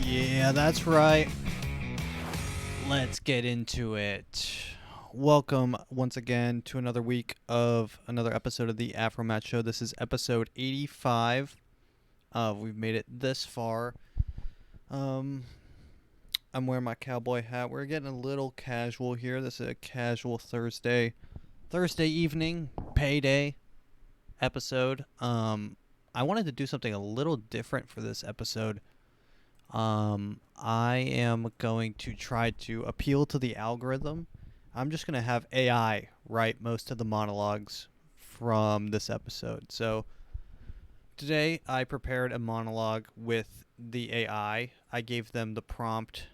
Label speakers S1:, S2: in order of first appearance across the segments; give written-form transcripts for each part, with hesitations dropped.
S1: Yeah, that's right. Let's get into it. Welcome once again to another week of another episode of the AfroMattt Show. This is episode 85. We've made it this far. I'm wearing my cowboy hat. We're getting a little casual here. This is a casual Thursday evening, payday episode. I wanted to do something a little different for this episode. I am going to try to appeal to the algorithm. I'm just going to have AI write most of the monologues from this episode. So today I prepared a monologue with the AI. I gave them the prompt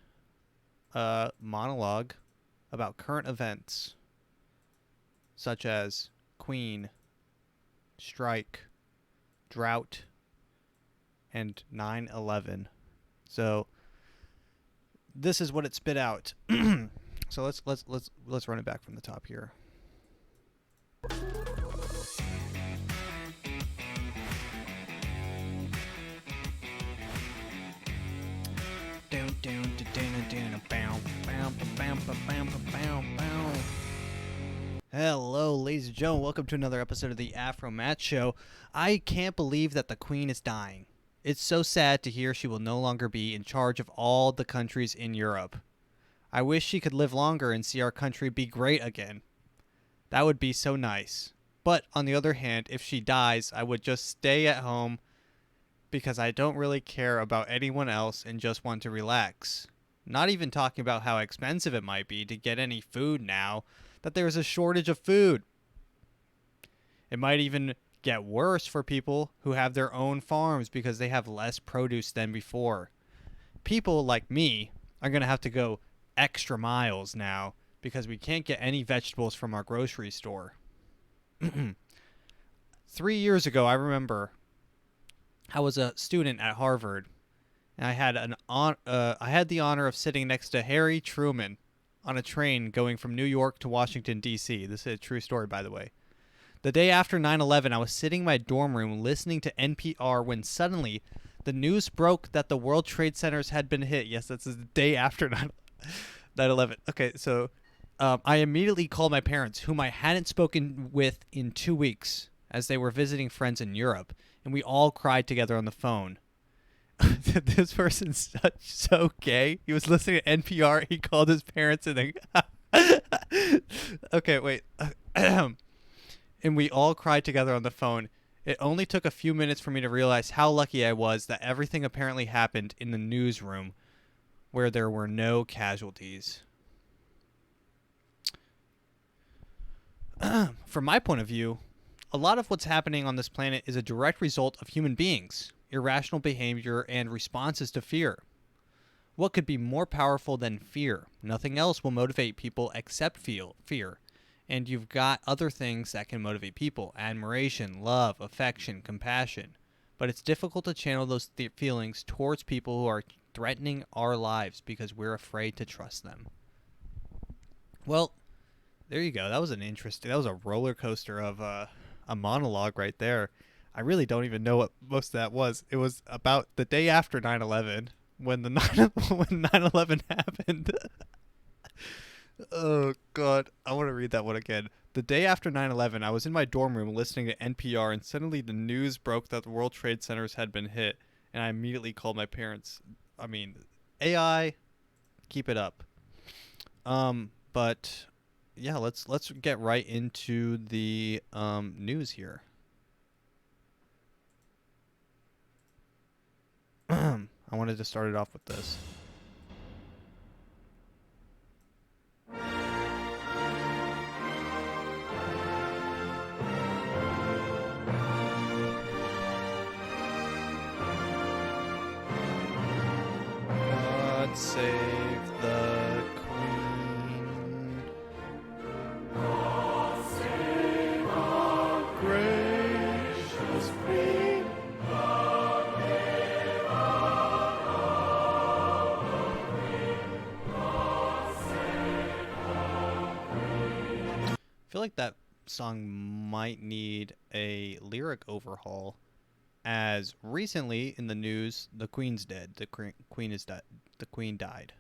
S1: monologue about current events such as Queen, strike, drought, and 9/11. So this is what it spit out. So let's run it back from the top here. Hello, ladies and gentlemen. Welcome to another episode of the AfroMattt Show. I can't believe that the Queen is dying. It's so sad to hear she will no longer be in charge of all the countries in Europe. I wish she could live longer and see our country be great again. That would be so nice. But on the other hand, if she dies, I would just stay at home because I don't really care about anyone else and just want to relax. Not even talking about how expensive it might be to get any food now that there's a shortage of food. It might even get worse for people who have their own farms because they have less produce than before. People like me are going to have to go extra miles now because we can't get any vegetables from our grocery store. 3 years ago, I remember I was a student at Harvard, and I had the honor of sitting next to Harry Truman on a train going from New York to Washington, D.C. This is a true story, by the way. The day after 9/11, I was sitting in my dorm room listening to NPR when suddenly the news broke that the World Trade Centers had been hit. Yes, that's the day after 9/11. Okay, so I immediately called my parents, whom I hadn't spoken with in 2 weeks, as they were visiting friends in Europe, and we all cried together on the phone. This person's so gay. He was listening to NPR. He called his parents and then... Okay, wait. And we all cried together on the phone. It only took a few minutes for me to realize how lucky I was that everything apparently happened in the newsroom where there were no casualties. From my point of view, a lot of what's happening on this planet is a direct result of human beings, irrational behavior, and responses to fear. What could be more powerful than fear? Nothing else will motivate people except fear. And you've got other things that can motivate people: admiration, love, affection, compassion. But it's difficult to channel those feelings towards people who are threatening our lives because we're afraid to trust them. Well, there you go. That was a roller coaster of a monologue right there. I really don't even know what most of that was. It was about the day after 9/11 when 9/11 happened. Oh, God. I want to read that one again. The day after 9/11, I was in my dorm room listening to NPR, and suddenly the news broke that the World Trade Centers had been hit, and I immediately called my parents. I mean, AI, keep it up. But yeah, let's get right into the news here. I wanted to start it off with this. God save the Queen. God save our gracious Queen. God save our Queen. God save our Queen. I feel like that song might need a lyric overhaul. as recently in the news, the Queen's dead. Queen is dead. The Queen died.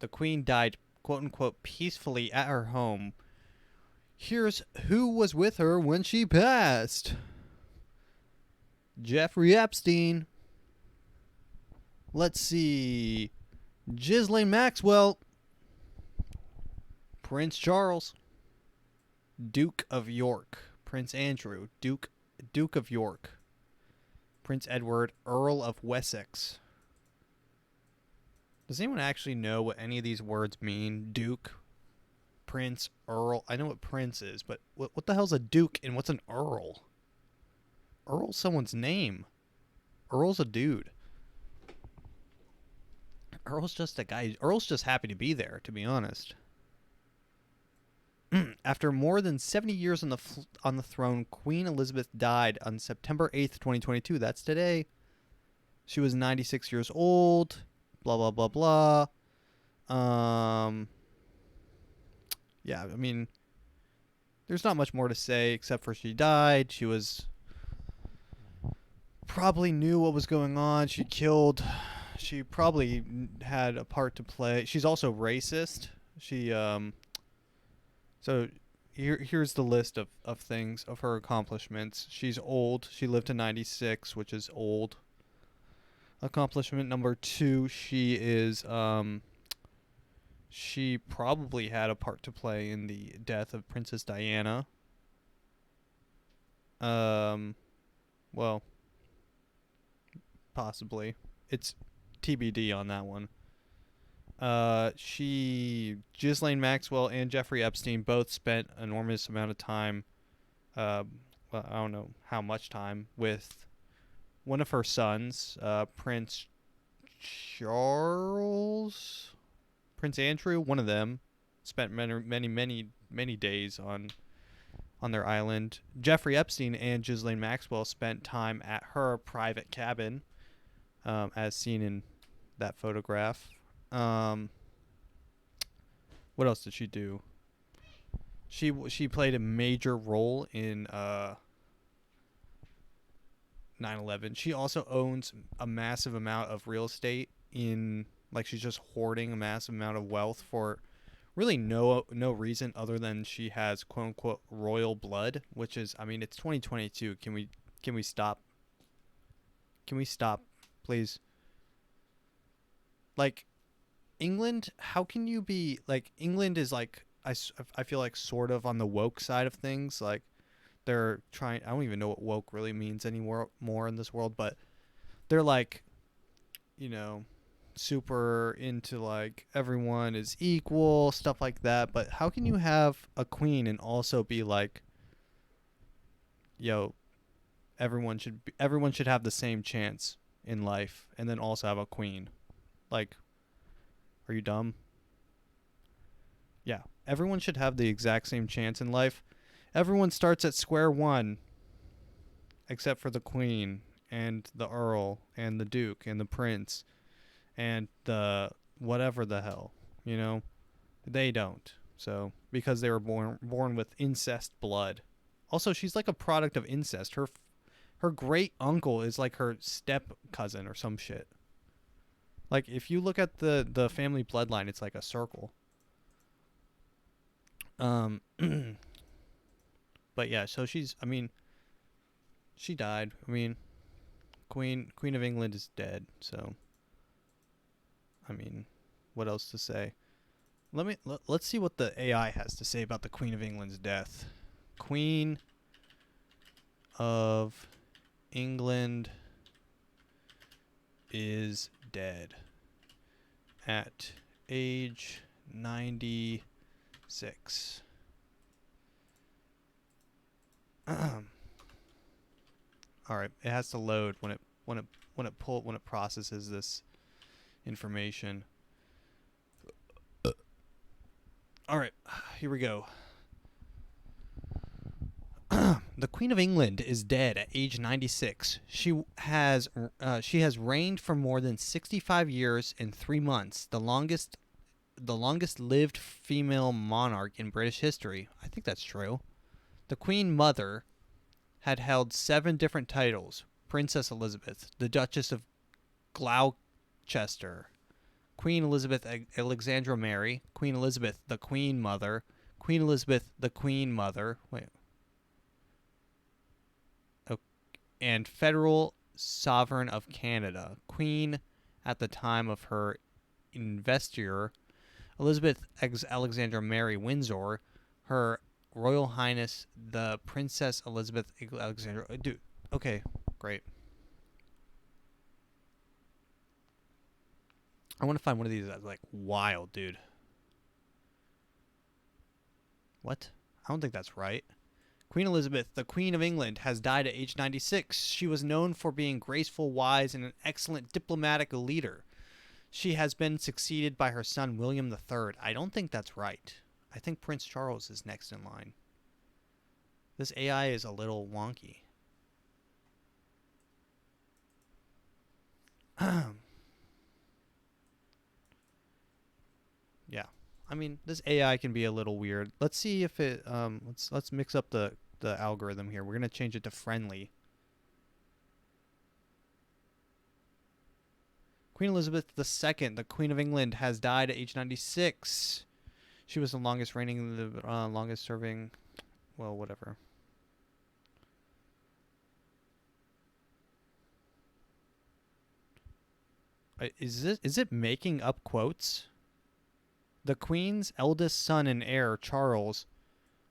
S1: The Queen died, quote unquote, peacefully at her home. Here's who was with her when she passed: Jeffrey Epstein. Let's see. Ghislaine Maxwell. Prince Charles. Duke of York. Prince Andrew. Duke of York. Prince Edward, Earl of Wessex. Does anyone actually know what any of these words mean? Duke, Prince, Earl. I know what Prince is, but what the hell's a Duke and what's an Earl? Earl's someone's name. Earl's a dude. Earl's just a guy. Earl's just happy to be there, to be honest. After more than 70 years on the throne, Queen Elizabeth died on September 8th, 2022. That's today. She was 96 years old. Blah, blah, blah, blah. Yeah, I mean, there's not much more to say except for she died. She was probably knew what was going on. She probably had a part to play. She's also racist. So here's the list of things, of her accomplishments. She's old. She lived to 96, which is old. Accomplishment number 2, she probably had a part to play in the death of Princess Diana. Well, possibly. It's TBD on that one. Ghislaine Maxwell and Jeffrey Epstein both spent an enormous amount of time, well, I don't know how much time, with one of her sons, Prince Charles, Prince Andrew. One of them spent many days on their island. Jeffrey Epstein and Ghislaine Maxwell spent time at her private cabin, as seen in that photograph. What else did she do? She played a major role in 9/11. She also owns a massive amount of real estate she's just hoarding a massive amount of wealth for really no reason other than she has quote unquote royal blood, which is, I mean, it's 2022. Can we stop? Can we stop, please? Like, England, how can you be like, England is like, I feel like sort of on the woke side of things. Like, they're trying, I don't even know what woke really means anymore more in this world, but they're like, super into like everyone is equal, stuff like that. But how can you have a queen and also be like, yo, everyone should have the same chance in life, and then also have a queen? Like, are you dumb? Yeah, everyone should have the exact same chance in life. Everyone starts at square one, except for the queen and the earl and the duke and the prince and the whatever the hell, they don't. So, because they were born with incest blood. Also, she's like a product of incest. Her great uncle is like her step cousin or some shit. Like, if you look at the family bloodline, it's like a circle. But yeah, so she died. I mean, Queen of England is dead, so I mean, what else to say? Let's see what the AI has to say about the Queen of England's death. Queen of England is dead at age 96. All right, it has to load when it processes this information. All right, here we go. The Queen of England is dead at age 96. She has reigned for more than 65 years and 3 months, the longest lived female monarch in British history. I think that's true. The Queen Mother had held 7 different titles: Princess Elizabeth, the Duchess of Gloucester, Queen Elizabeth Alexandra Mary, Queen Elizabeth the Queen Mother, Queen Elizabeth the Queen Mother, and Federal Sovereign of Canada, Queen at the time of her investiture, Elizabeth Alexandra Mary Windsor, Her Royal Highness the Princess Elizabeth Alexandra. Dude, okay, great. I want to find one of these that's like wild, dude. What? I don't think that's right. Queen Elizabeth, the Queen of England, has died at age 96. She was known for being graceful, wise, and an excellent diplomatic leader. She has been succeeded by her son William III. I don't think that's right. I think Prince Charles is next in line. This AI is a little wonky. Yeah. I mean, this AI can be a little weird. Let's see if it let's mix up the algorithm here. We're going to change it to friendly. Queen Elizabeth II, the Queen of England, has died at age 96. She was the longest reigning, the longest serving, well, whatever. Is it making up quotes? The Queen's eldest son and heir, Charles,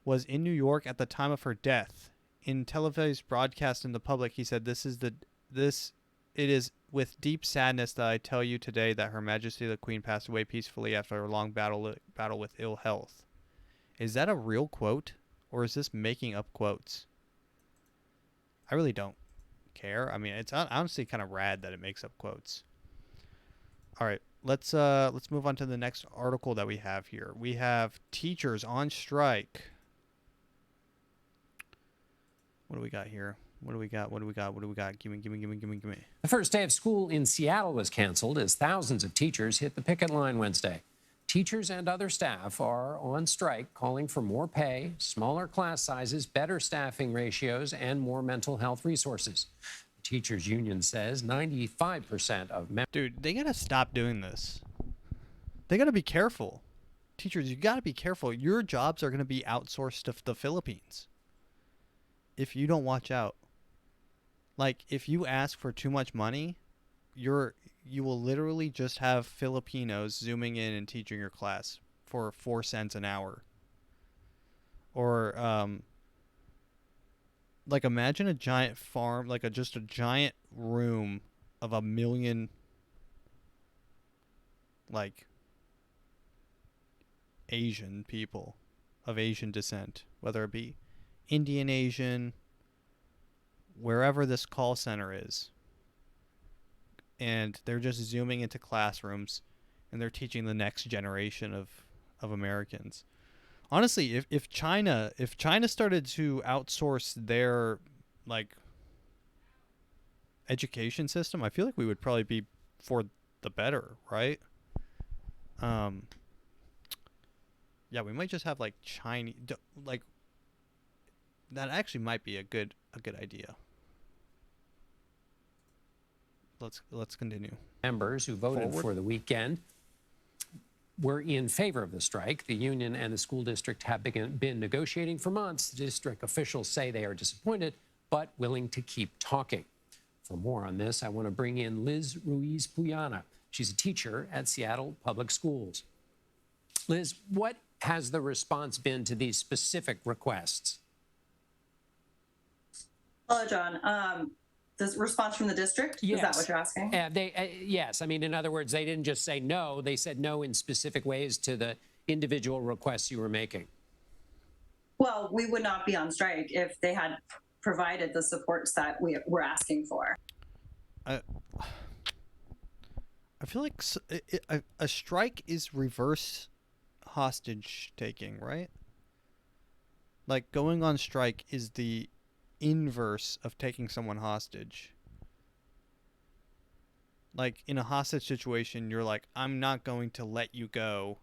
S1: was in New York at the time of her death. In televised broadcast in the public, he said, it is with deep sadness that I tell you today that Her Majesty the Queen passed away peacefully after a long battle with ill health." Is that a real quote, or is this making up quotes? I really don't care. I mean, it's honestly kind of rad that it makes up quotes. All right, let's move on to the next article that we have here. We have teachers on strike. What do we got here? What do we got? Give me.
S2: The first day of school in Seattle was canceled as thousands of teachers hit the picket line Wednesday. Teachers and other staff are on strike, calling for more pay, smaller class sizes, better staffing ratios, and more mental health resources. The teachers union says 95% of members...
S1: Dude, they gotta stop doing this. They gotta be careful. Teachers, you gotta be careful. Your jobs are gonna be outsourced to the Philippines if you don't watch out. Like, if you ask for too much money, you will literally just have Filipinos zooming in and teaching your class for 4 cents an hour. Or like, imagine a giant farm, like just a giant room of 1 million like Asian people of Asian descent, whether it be Indian Asian, wherever this call center is, and they're just zooming into classrooms and they're teaching the next generation of Americans. Honestly, if China started to outsource their like education system, I feel like we would probably be for the better, right? Yeah, we might just have like Chinese, like, that actually might be a good idea. Let's continue.
S2: Members who voted for the weekend were in favor of the strike. The union and the school district have been negotiating for months. District officials say they are disappointed, but willing to keep talking. For more on this, I want to bring in Liz Ruiz-Puyana. She's a teacher at Seattle Public Schools. Liz, what has the response been to these specific requests?
S3: Hello, John. The response from the district?
S2: Yes.
S3: Is that what you're asking?
S2: Yes. I mean, in other words, they didn't just say no. They said no in specific ways to the individual requests you were making.
S3: Well, we would not be on strike if they had provided the supports that we were asking for.
S1: I feel like a strike is reverse hostage taking, right? Like, going on strike is the inverse of taking someone hostage. Like, in a hostage situation, you're like, I'm not going to let you go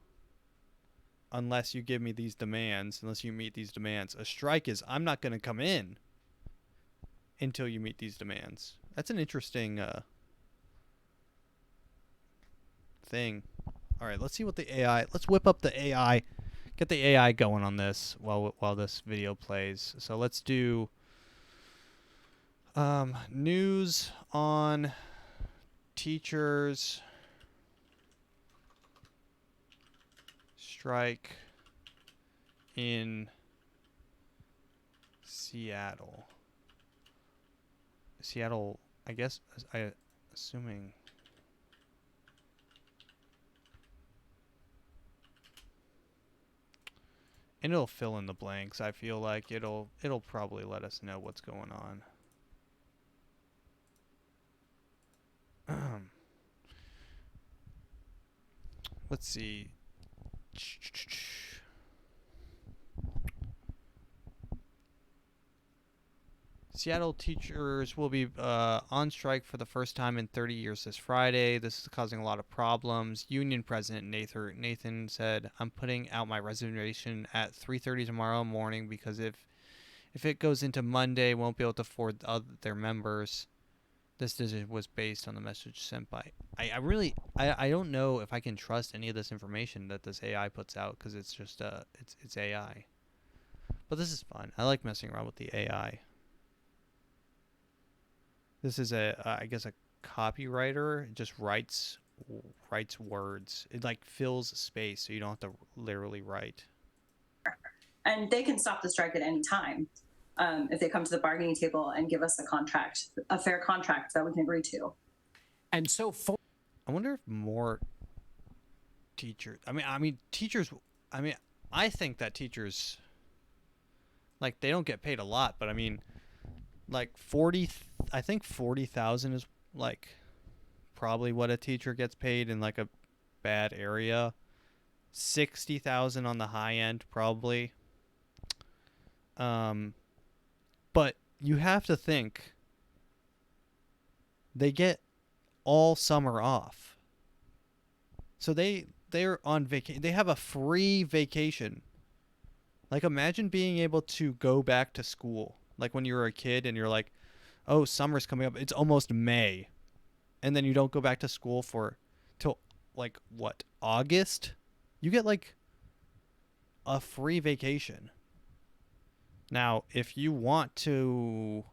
S1: unless you give me these demands, unless you meet these demands. A strike is, I'm not going to come in until you meet these demands. That's an interesting thing. All right, let's see what the AI. Let's whip up the AI. Get the AI going on this while this video plays. So let's do news on teachers strike in Seattle. Seattle, I guess. Assuming. And it'll fill in the blanks. I feel like it'll probably let us know what's going on. Let's see. Seattle teachers will be on strike for the first time in 30 years this Friday. This is causing a lot of problems. Union President Nathan said, "I'm putting out my resignation at 3:30 tomorrow morning because if it goes into Monday, won't be able to afford their members." This decision was based on the message sent by. I don't know if I can trust any of this information that this AI puts out because it's just it's AI. But this is fun. I like messing around with the AI. This is I guess a copywriter. It just writes words. It like fills space, so you don't have to literally write.
S3: And they can stop the strike at any time if they come to the bargaining table and give us a fair contract that we can agree to.
S2: And so
S1: I wonder if more teachers. I mean teachers. I think that teachers, like, they don't get paid a lot, but I mean, like 40. I think 40,000 is like probably what a teacher gets paid in like a bad area. 60,000 on the high end probably. But you have to think they get all summer off. So they're on vacation. They have a free vacation. Like, imagine being able to go back to school. Like when you were a kid and you're like, "Oh, summer's coming up. It's almost May." And then you don't go back to school till like what, August? You get like a free vacation. Now, if you want to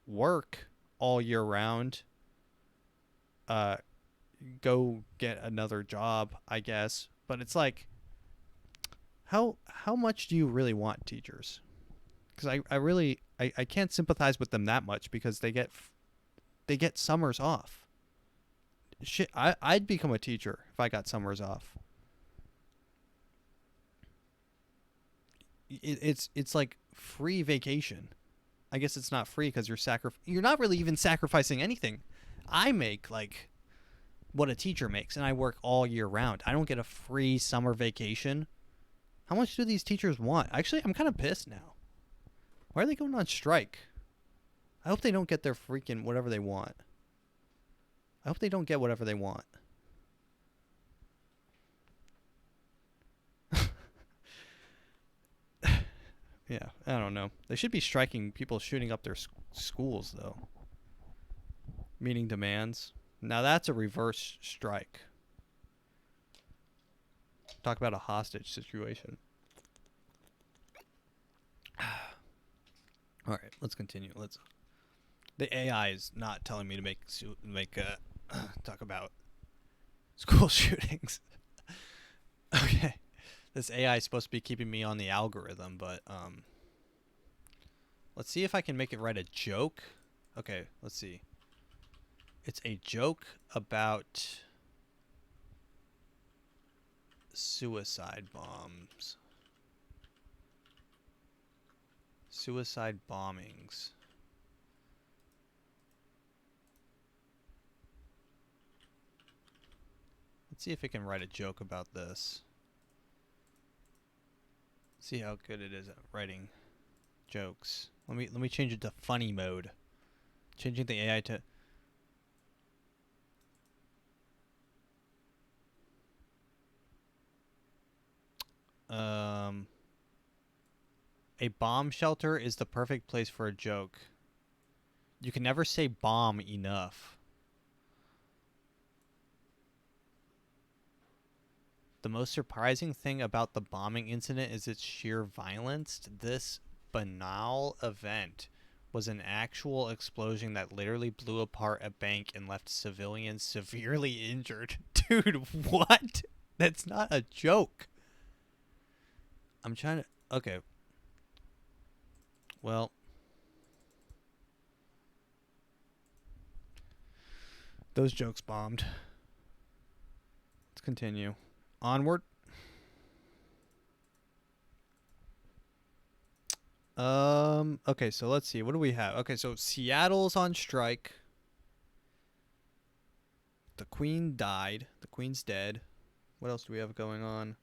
S1: work all year round, go get another job, I guess. But it's like, how much do you really want teachers? Because I can't sympathize with them that much because they get summers off. Shit, I'd become a teacher if I got summers off. It's like free vacation. I guess it's not free because you're not really even sacrificing anything. I make like what a teacher makes, and I work all year round. I don't get a free summer vacation. How much do these teachers want? Actually, I'm kind of pissed now. Why are they going on strike? I hope they don't get their freaking whatever they want. I hope they don't get whatever they want. Yeah, I don't know. They should be striking people shooting up their schools, though. Meeting demands. Now that's a reverse strike. Talk about a hostage situation. All right, let's continue. The AI is not telling me to talk about school shootings. Okay. This AI is supposed to be keeping me on the algorithm, but let's see if I can make it write a joke. Okay, let's see. It's a joke about suicide bombs. Suicide bombings. Let's see if it can write a joke about this. See how good it is at writing jokes. Let me change it to funny mode. Changing the AI to a bomb shelter is the perfect place for a joke. You can never say bomb enough. The most surprising thing about the bombing incident is its sheer violence. This banal event was an actual explosion that literally blew apart a bank and left civilians severely injured. Dude, what? That's not a joke. I'm trying to. Okay. Well, those jokes bombed. Let's continue. Onward. Okay, so let's see. What do we have? Okay, so Seattle's on strike. The Queen died. The Queen's dead. What else do we have going on?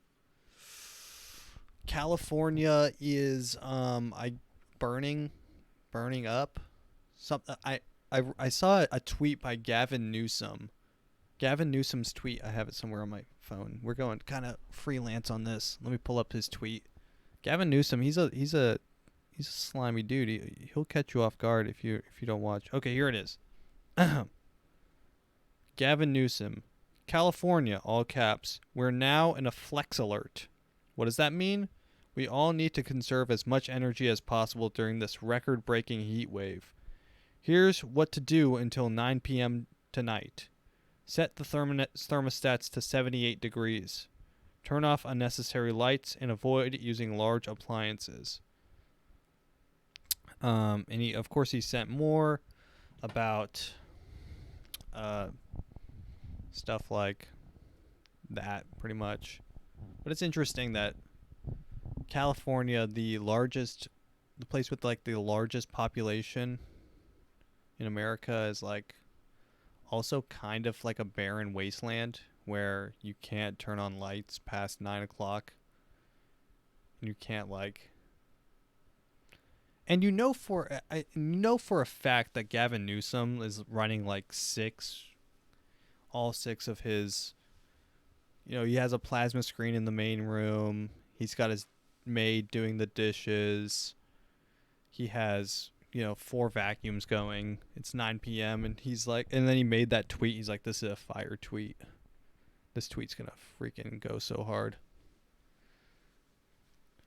S1: California is I burning up. Some I saw a tweet by Gavin Newsom. Gavin Newsom's tweet. I have it somewhere on my phone. We're going kind of freelance on this. Let me pull up his tweet. Gavin Newsom, he's a slimy dude. He'll catch you off guard if you don't watch. Okay, here it is. Gavin Newsom, California, all caps. We're now in a flex alert. What does that mean? We all need to conserve as much energy as possible during this record-breaking heat wave. Here's what to do until 9 p.m. tonight. Set the thermostats to 78 degrees. Turn off unnecessary lights and avoid using large appliances. And of course, he sent more about stuff like that, pretty much. But it's interesting that California, the place with like the largest population in America, is like also kind of like a barren wasteland where you can't turn on lights past 9 o'clock. And you can't like. And you know for a fact that Gavin Newsom is running like all six of his. He has a plasma screen in the main room. He's got his maid doing the dishes. He has 4 vacuums going. It's 9 p.m. and he's like, and then he made that tweet. He's like, this is a fire tweet. This tweet's gonna freaking go so hard.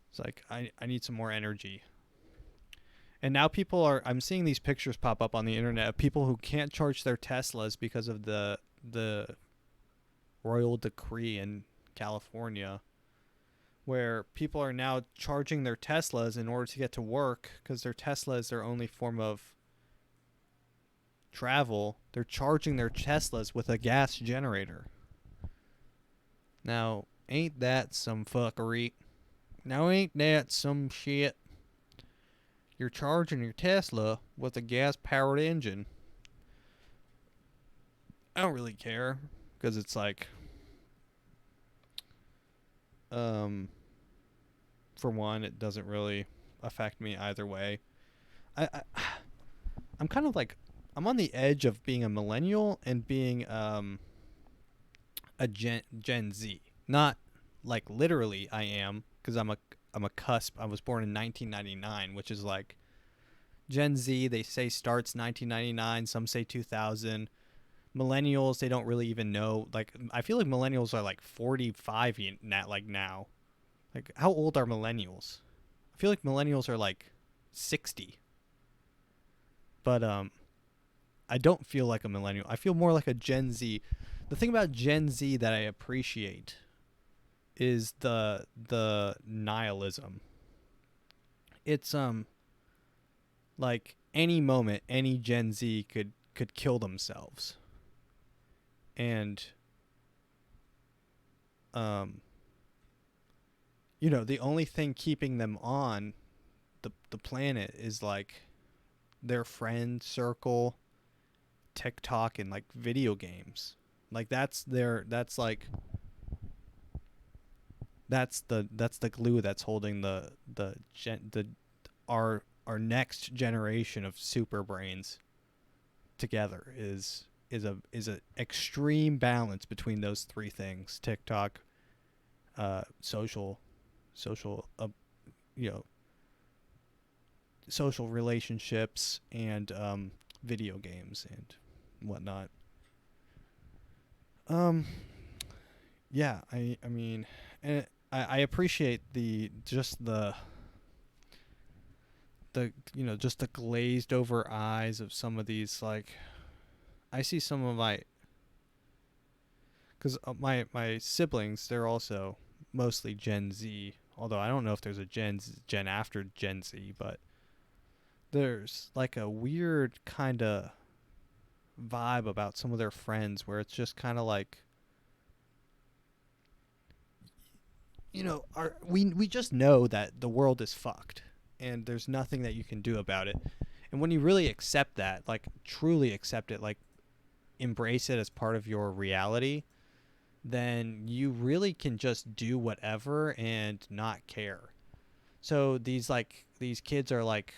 S1: It's like, I need some more energy. And now I'm seeing these pictures pop up on the internet of people who can't charge their Teslas because of the royal decree in California, where people are now charging their Teslas in order to get to work because their Tesla is their only form of travel. They're charging their Teslas with a gas generator. Now, ain't that some fuckery? Now, ain't that some shit? You're charging your Tesla with a gas-powered engine. I don't really care, because it's like, for one, it doesn't really affect me either way. I'm kind of like, I'm on the edge of being a millennial and being a Gen Z. Not like literally I am, because I'm a cusp. I was born in 1999, which is like Gen Z. They say starts 1999. Some say 2000. Millennials, they don't really even know. Like, I feel like millennials are like 45 now. Like, how old are millennials? I feel like millennials are like 60. But I don't feel like a millennial. I feel more like a Gen Z. The thing about Gen Z that I appreciate is the nihilism. It's like any moment any Gen Z could kill themselves. And the only thing keeping them on the planet is like their friend circle, TikTok, and like video games. Like that's the glue that's holding our next generation of super brains together is a extreme balance between those 3 things: TikTok, social social relationships, and video games and whatnot. Um, yeah, I mean, and I appreciate the just the glazed over eyes of some of these. Like, I see some of my, because my siblings, they're also mostly Gen Z, although I don't know if there's a Gen after Gen Z, but there's like a weird kind of vibe about some of their friends where it's just kind of like, we just know that the world is fucked and there's nothing that you can do about it. And when you really accept that, like truly accept it, like embrace it as part of your reality, then you really can just do whatever and not care. So these kids are like,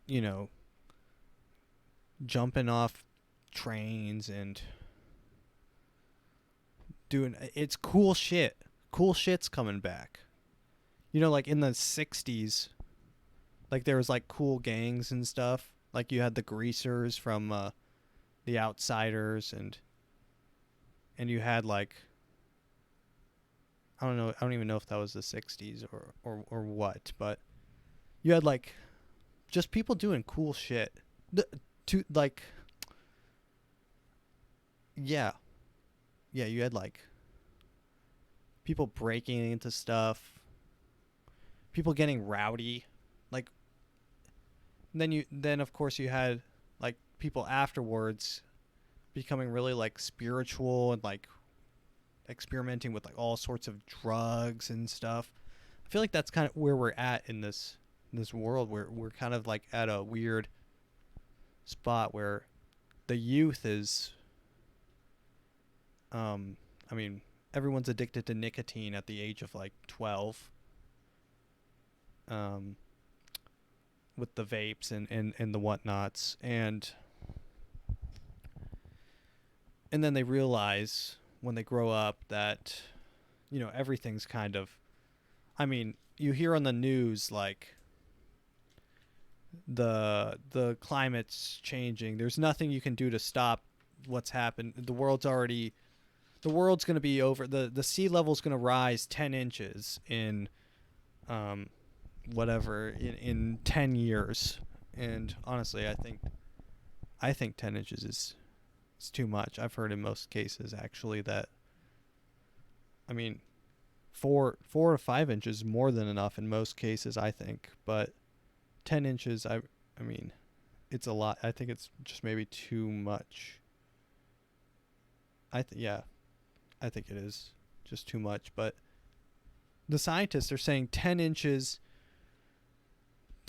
S1: you know, jumping off trains and doing it's cool shit. Cool shit's coming back. Like in the 60s, like there was like cool gangs and stuff. Like you had the Greasers from The Outsiders, and you had like, I don't know, I don't even know if that was the 60s or what, but you had like just people doing cool shit. To like, yeah, you had like people breaking into stuff, people getting rowdy, like then of course you had like people afterwards becoming really like spiritual and like experimenting with like all sorts of drugs and stuff. I feel like that's kind of where we're at in this world, where we're kind of like at a weird spot where the youth is I mean, everyone's addicted to nicotine at the age of like 12, um with the vapes and the whatnots, and then they realize when they grow up that everything's kind of, I mean, you hear on the news like the climate's changing. There's nothing you can do to stop what's happened. The world's going to be over. The sea level's going to rise 10 inches in whatever in 10 years. And honestly, I think 10 inches is it's too much. I've heard in most cases actually that, I mean, 4 to 5 inches is more than enough in most cases, I think, but 10 inches, I mean, it's a lot. I think it's just maybe too much. Yeah, I think it is just too much. But the scientists are saying 10 inches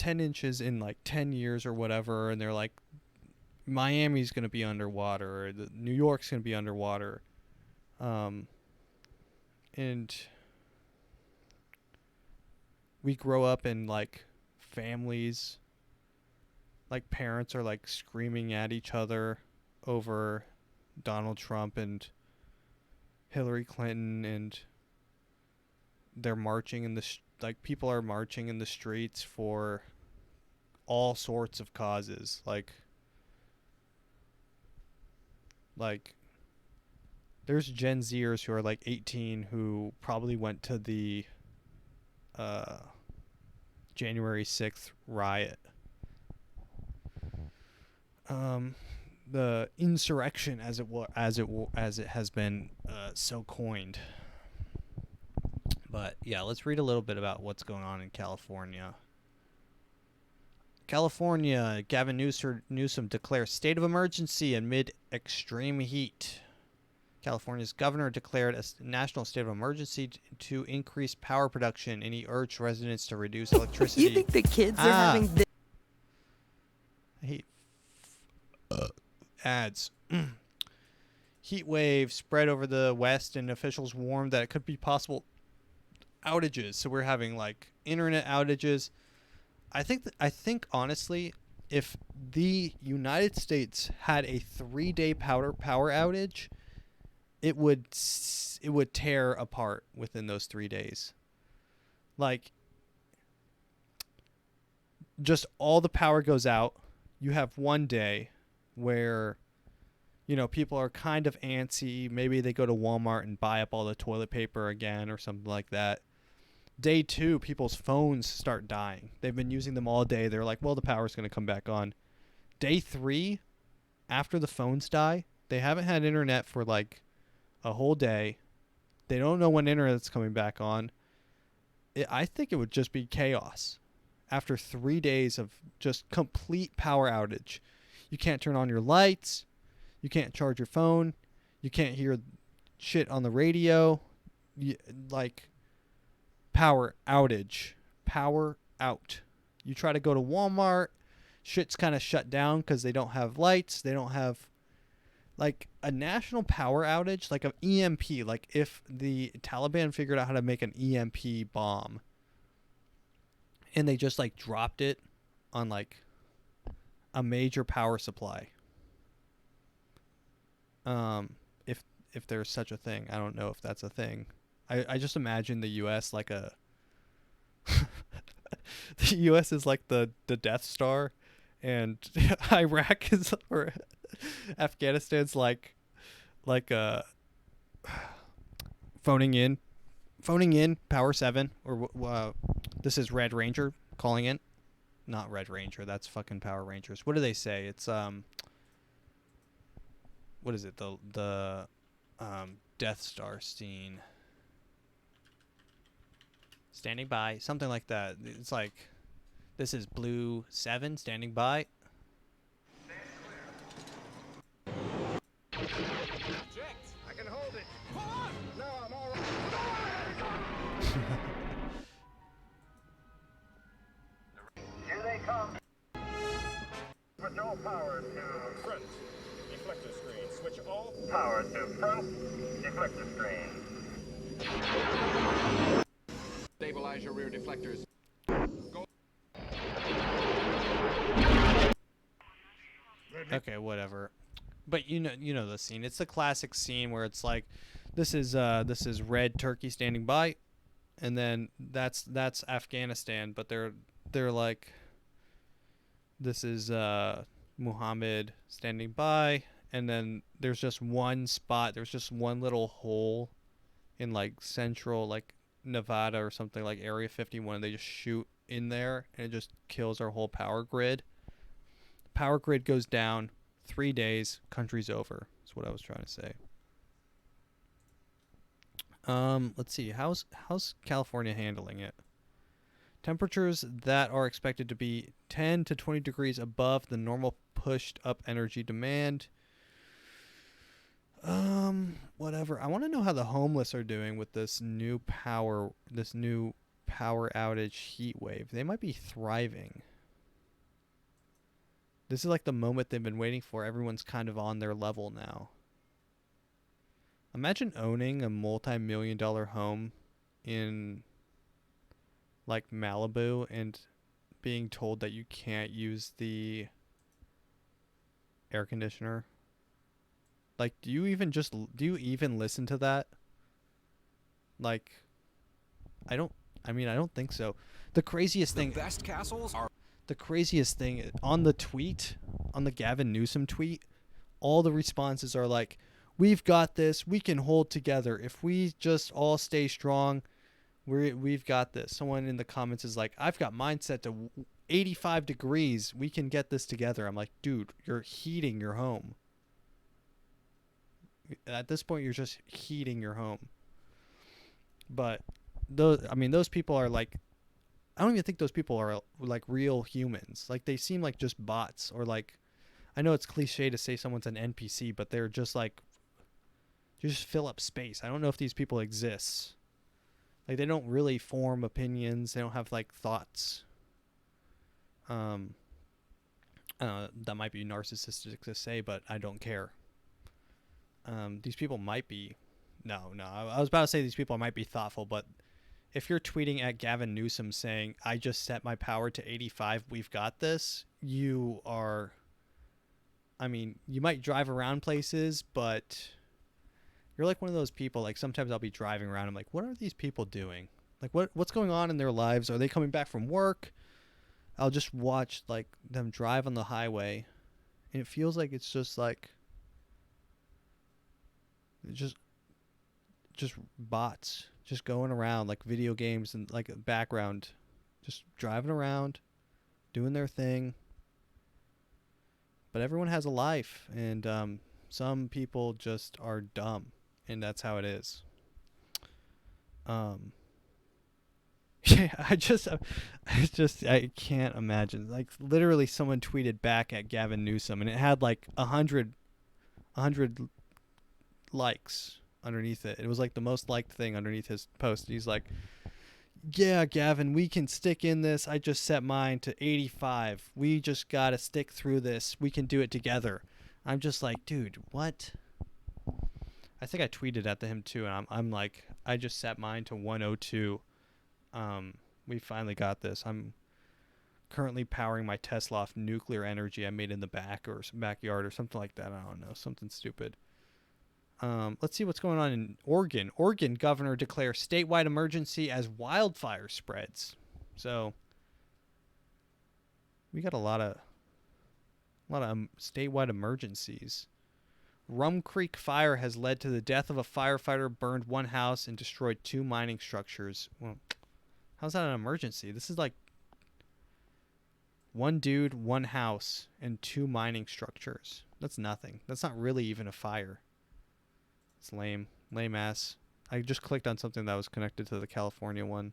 S1: in like 10 years or whatever, and they're like, Miami's going to be underwater, or New York's going to be underwater, and we grow up in like families, like parents are like screaming at each other over Donald Trump and Hillary Clinton, and they're marching in like people are marching in the streets for all sorts of causes, like there's Gen Zers who are like 18 who probably went to the January 6th riot, the insurrection as it has been so coined. But yeah, let's read a little bit about what's going on in California. California, Gavin Newsom declares state of emergency amid extreme heat. California's governor declared a national state of emergency to increase power production, and he urged residents to reduce electricity.
S4: You think the kids are having this?
S1: I hate ads. Heat wave spread over the West, and officials warned that it could be possible outages. So we're having like internet outages. I think honestly, if the United States had a 3-day power outage, it would tear apart within those 3 days. Like just all the power goes out. You have one day where, people are kind of antsy. Maybe they go to Walmart and buy up all the toilet paper again or something like that. Day 2, people's phones start dying. They've been using them all day. They're like, well, the power's going to come back on. Day 3, after the phones die, they haven't had internet for like a whole day. They don't know when internet's coming back on. I think it would just be chaos. After 3 days of just complete power outage, you can't turn on your lights. You can't charge your phone. You can't hear shit on the radio. Power outage. Power out. You try to go to Walmart. Shit's kind of shut down because they don't have lights. They don't have like a national power outage, like an EMP. Like if the Taliban figured out how to make an EMP bomb and they just like dropped it on like a major power supply. If there's such a thing, I don't know if that's a thing. I just imagine the U.S. like a the U.S. is like the Death Star, and Iraq is or Afghanistan's like phoning in Power 7 or this is Red Ranger calling in. Not Red Ranger, that's fucking Power Rangers. What do they say? It's what is it? The Death Star scene. Standing by, something like that. It's like, this is Blue 7 standing by.
S5: Eject. I can hold it. Hold on. No, I'm all right. Here they come. Switch all power to front. Deflector screen. Switch all power to front. Deflector screen. Stabilize your rear deflectors. Go.
S1: Okay, whatever. But you know the scene. It's the classic scene where it's like, this is Red Turkey standing by, and then that's Afghanistan. But they're like, this is Muhammad standing by, and then there's just one spot. There's just one little hole in like central like Nevada or something, like Area 51. They just shoot in there, and it just kills our whole power grid. Power grid goes down. 3 days, country's over. That's what I was trying to say. Let's see. How's California handling it? Temperatures that are expected to be 10 to 20 degrees above the normal pushed up energy demand. Whatever. I want to know how the homeless are doing with this new power outage heat wave. They might be thriving. This is like the moment they've been waiting for. Everyone's kind of on their level now. Imagine owning a multi-million-dollar home in like Malibu and being told that you can't use the air conditioner. Like, do you even listen to that? Like, I don't think so. The craziest thing.
S5: Best castles are.
S1: The craziest thing on the Gavin Newsom tweet, all the responses are like, "We've got this. We can hold together. If we just all stay strong, we've got this." Someone in the comments is like, "I've got mine set to 85 degrees. We can get this together." I'm like, dude, you're heating your home. At this point, you're just heating your home. But those people are like, I don't even think those people are like real humans. Like, they seem like just bots, or like, I know it's cliche to say someone's an NPC, but they're just like, you just fill up space. I don't know if these people exist. Like, they don't really form opinions. They don't have like thoughts. That might be narcissistic to say, but I don't care. These people might be, no, I was about to say these people might be thoughtful, but if you're tweeting at Gavin Newsom saying, "I just set my power to 85, we've got this," you are, you might drive around places, but you're like one of those people, like sometimes I'll be driving around, I'm like, what are these people doing? Like, what's going on in their lives? Are they coming back from work? I'll just watch like them drive on the highway, and it feels like it's just like just just bots just going around like video games and like a background, just driving around, doing their thing. But everyone has a life, and some people just are dumb, and that's how it is. Um, yeah, I can't imagine. Like literally, someone tweeted back at Gavin Newsom, and it had like a hundred likes underneath it. It was like the most liked thing underneath his post. He's like, "Yeah, Gavin, we can stick in this. I just set mine to 85. We just gotta stick through this. We can do it together." I'm just like, dude, what? I think I tweeted at him too, and I'm like, I just set mine to 102. We finally got this. I'm currently powering my Tesla off nuclear energy I made in the backyard or something like that. I don't know, something stupid. Let's see what's going on in Oregon. Oregon governor declares statewide emergency as wildfire spreads. So we got a lot of statewide emergencies. Rum Creek fire has led to the death of a firefighter, burned one house, and destroyed 2 mining structures. Well, how's that an emergency? This is like 1 dude, 1 house, and 2 mining structures. That's nothing. That's not really even a fire. It's lame. Lame ass. I just clicked on something that was connected to the California one.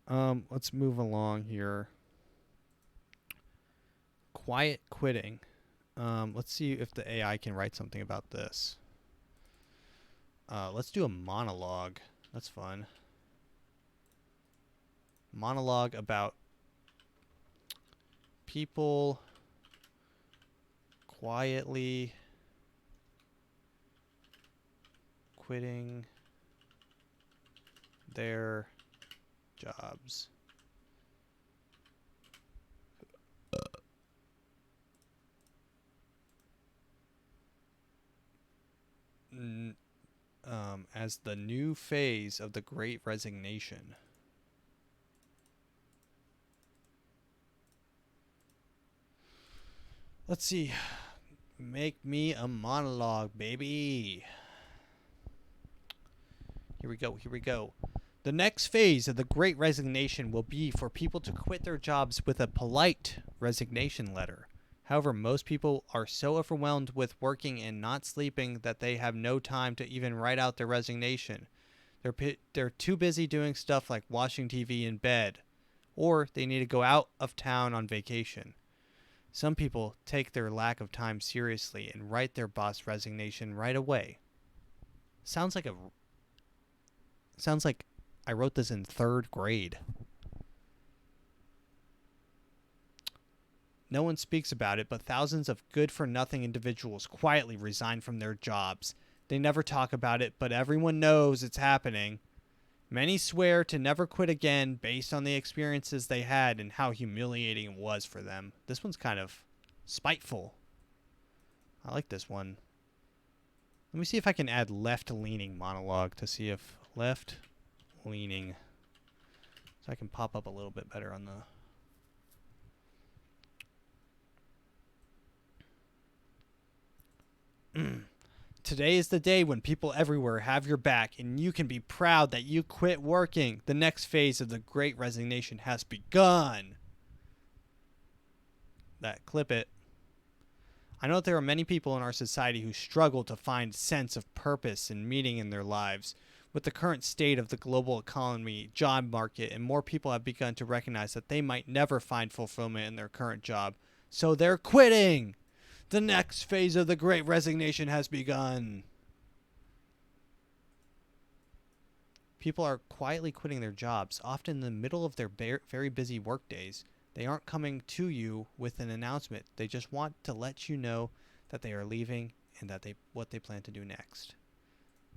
S1: Let's move along here. Quiet quitting. Let's see if the AI can write something about this. Let's do a monologue. That's fun. Monologue about people quietly quitting their jobs. As the new phase of the Great Resignation. Let's see. Make me a monologue, baby. Here we go. Here we go. The next phase of the Great Resignation will be for people to quit their jobs with a polite resignation letter. However, most people are so overwhelmed with working and not sleeping that they have no time to even write out their resignation. They're too busy doing stuff like watching TV in bed, or they need to go out of town on vacation. Some people take their lack of time seriously and write their boss resignation right away. Sounds like I wrote this in 3rd grade. No one speaks about it, but thousands of good-for-nothing individuals quietly resign from their jobs. They never talk about it, but everyone knows it's happening. Many swear to never quit again based on the experiences they had and how humiliating it was for them. This one's kind of spiteful. I like this one. Let me see if I can add left-leaning monologue to see if left-leaning, so I can pop up a little bit better on the... Today is the day when people everywhere have your back, and you can be proud that you quit working. The next phase of the Great Resignation has begun. Clip it. I know that there are many people in our society who struggle to find sense of purpose and meaning in their lives. With the current state of the global economy, job market, and more people have begun to recognize that they might never find fulfillment in their current job, so they're quitting. The next phase of the Great Resignation has begun. People are quietly quitting their jobs, often in the middle of their very busy work days. They aren't coming to you with an announcement. They just want to let you know that they are leaving and that what they plan to do next.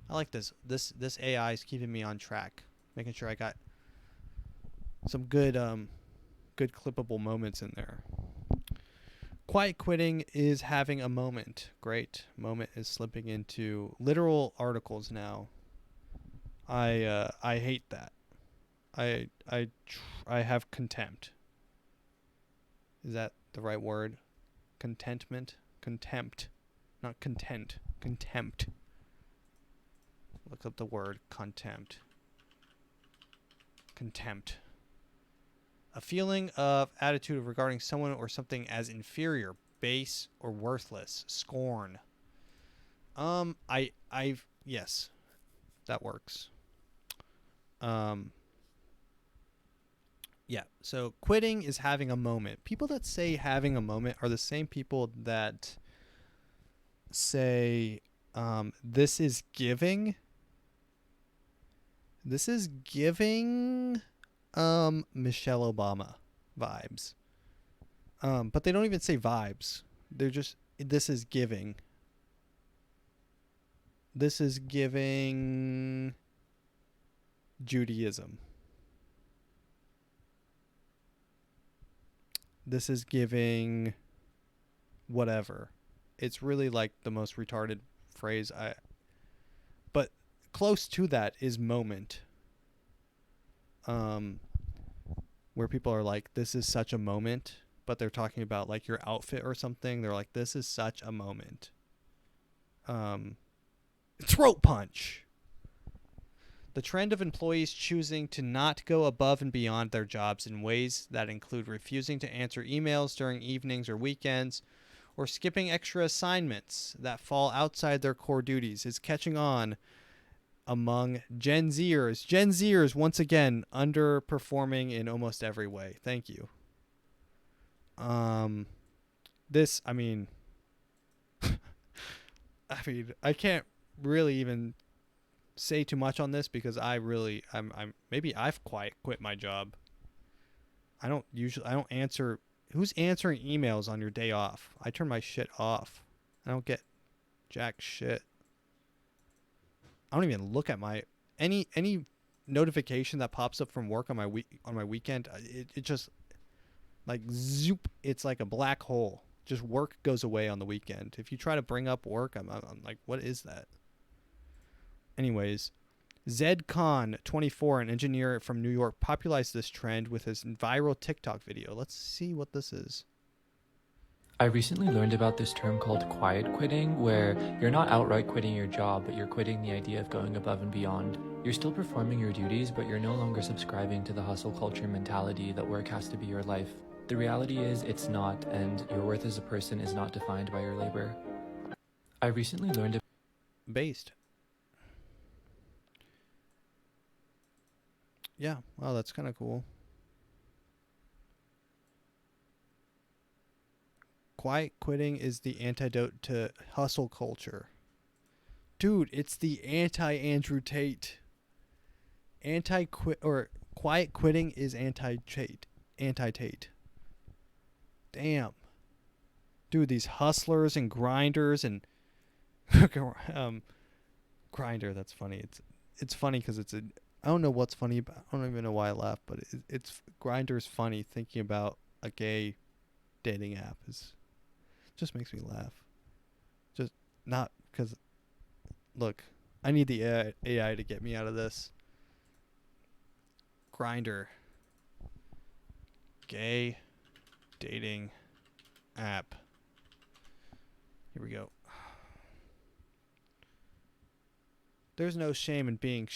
S1: I like this. This AI is keeping me on track, making sure I got some good clippable moments in there. Quiet quitting is having a moment. Great. Moment is slipping into literal articles now. I hate that. I have contempt Is that the right word? Contentment? Contempt. Not content. Contempt. Look up the word contempt. Contempt. A feeling of attitude regarding someone or something as inferior, base, or worthless. Scorn. Yes, that works. Yeah, so quitting is having a moment. People that say having a moment are the same people that say, this is giving. This is giving, Michelle Obama vibes. But they don't even say vibes. They're just, this is giving. This is giving Judaism. This is giving whatever. It's really like the most retarded phrase. But close to that is moment. Where people are like, this is such a moment, but they're talking about like your outfit or something. They're like, this is such a moment. Throat punch. The trend of employees choosing to not go above and beyond their jobs in ways that include refusing to answer emails during evenings or weekends, or skipping extra assignments that fall outside their core duties is catching on among Gen Zers. Gen Zers, once again, underperforming in almost every way. Thank you. I can't really even say too much on this because maybe I've quit my job. I don't answer. Who's answering emails on your day off? I turn my shit off. I don't get jack shit. I don't even look at my any notification that pops up from work on my weekend. It just like zoop. It's like a black hole. Just work goes away on the weekend. If you try to bring up work, I'm like, what is that? Anyways, Zed Khan, 24, an engineer from New York, popularized this trend with his viral TikTok video. Let's see what this is.
S6: I recently learned about this term called quiet quitting, where you're not outright quitting your job, but you're quitting the idea of going above and beyond. You're still performing your duties, but you're no longer subscribing to the hustle culture mentality that work has to be your life. The reality is it's not, and your worth as a person is not defined by your labor. I recently learned
S1: Based. Yeah, wow, that's kind of cool. Quiet quitting is the antidote to hustle culture. Dude, it's the anti-Andrew Tate. Quiet quitting is anti-Tate. Anti-Tate. Damn. Dude, these hustlers and grinders and grinder, that's funny. It's funny because I don't know what's funny about. I don't even know why I laugh, but it's Grindr's funny. Thinking about a gay dating app just makes me laugh. Just not because, look, I need the AI to get me out of this. Grindr, gay dating app. Here we go. There's no shame in being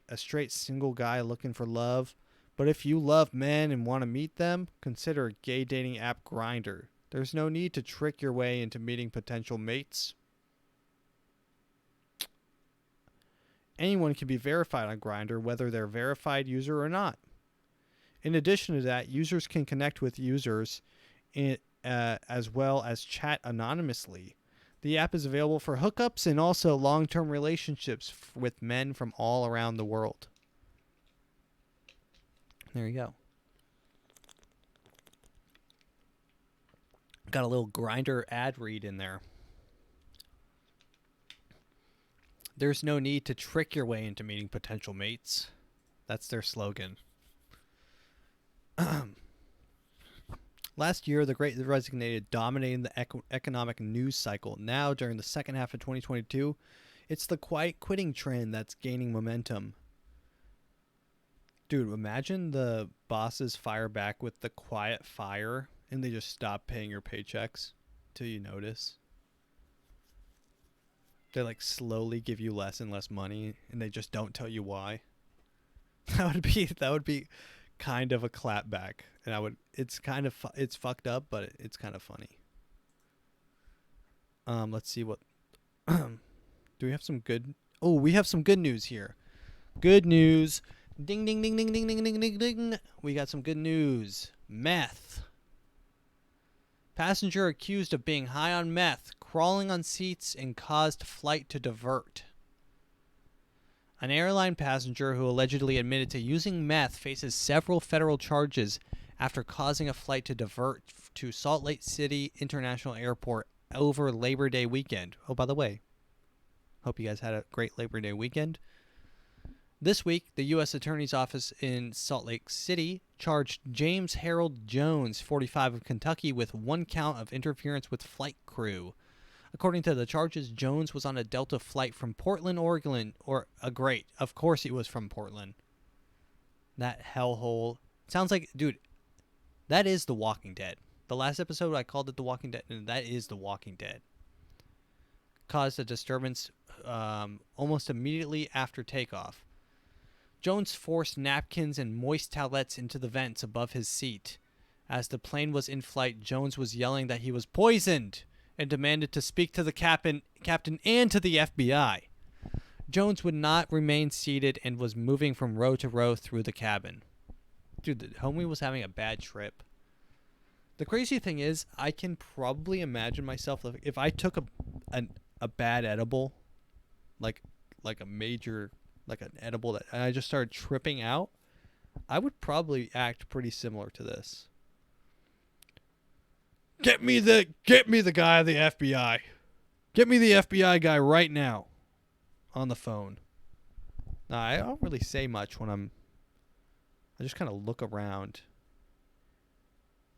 S1: a straight single guy looking for love. But if you love men and want to meet them, consider a gay dating app Grindr. There's no need to trick your way into meeting potential mates. Anyone can be verified on Grindr, whether they're a verified user or not. In addition to that, users can connect with users as well as chat anonymously. The app is available for hookups and also long-term relationships with men from all around the world. There you go. Got a little Grindr ad read in there. There's no need to trick your way into meeting potential mates. That's their slogan. Last year, the Great Resignation dominated the economic news cycle. Now, during the second half of 2022, it's the quiet quitting trend that's gaining momentum. Dude, imagine the bosses fire back with the quiet fire and they just stop paying your paychecks till you notice. They like slowly give you less and less money, and they just don't tell you why. That would be kind of a clapback, and it's kind of it's fucked up, but it's kind of funny. Let's see what do we have some good. Oh, we have some good news here. Good news. Ding ding ding ding ding ding ding ding ding. We got some good news. Meth. Passenger accused of being high on meth, crawling on seats, and caused flight to divert. An airline passenger who allegedly admitted to using meth faces several federal charges after causing a flight to divert to Salt Lake City International Airport over Labor Day weekend. Oh, by the way, hope you guys had a great Labor Day weekend. This week, the U.S. Attorney's Office in Salt Lake City charged James Harold Jones, 45 of Kentucky, with one count of interference with flight crew. According to the charges, Jones was on a Delta flight from Portland, Oregon, great. Of course he was from Portland. That hellhole. Sounds like, dude, that is The Walking Dead. The last episode I called it The Walking Dead, and that is The Walking Dead. Caused a disturbance almost immediately after takeoff. Jones forced napkins and moist towelettes into the vents above his seat. As the plane was in flight, Jones was yelling that he was poisoned and demanded to speak to the captain and to the FBI. Jones would not remain seated and was moving from row to row through the cabin. Dude, the homie was having a bad trip. The crazy thing is, I can probably imagine myself if I took a bad edible, like a major, like an edible that, and I just started tripping out, I would probably act pretty similar to this. Get me the guy of the FBI. Get me the FBI guy right now on the phone. Now, I don't really say much when I just kind of look around.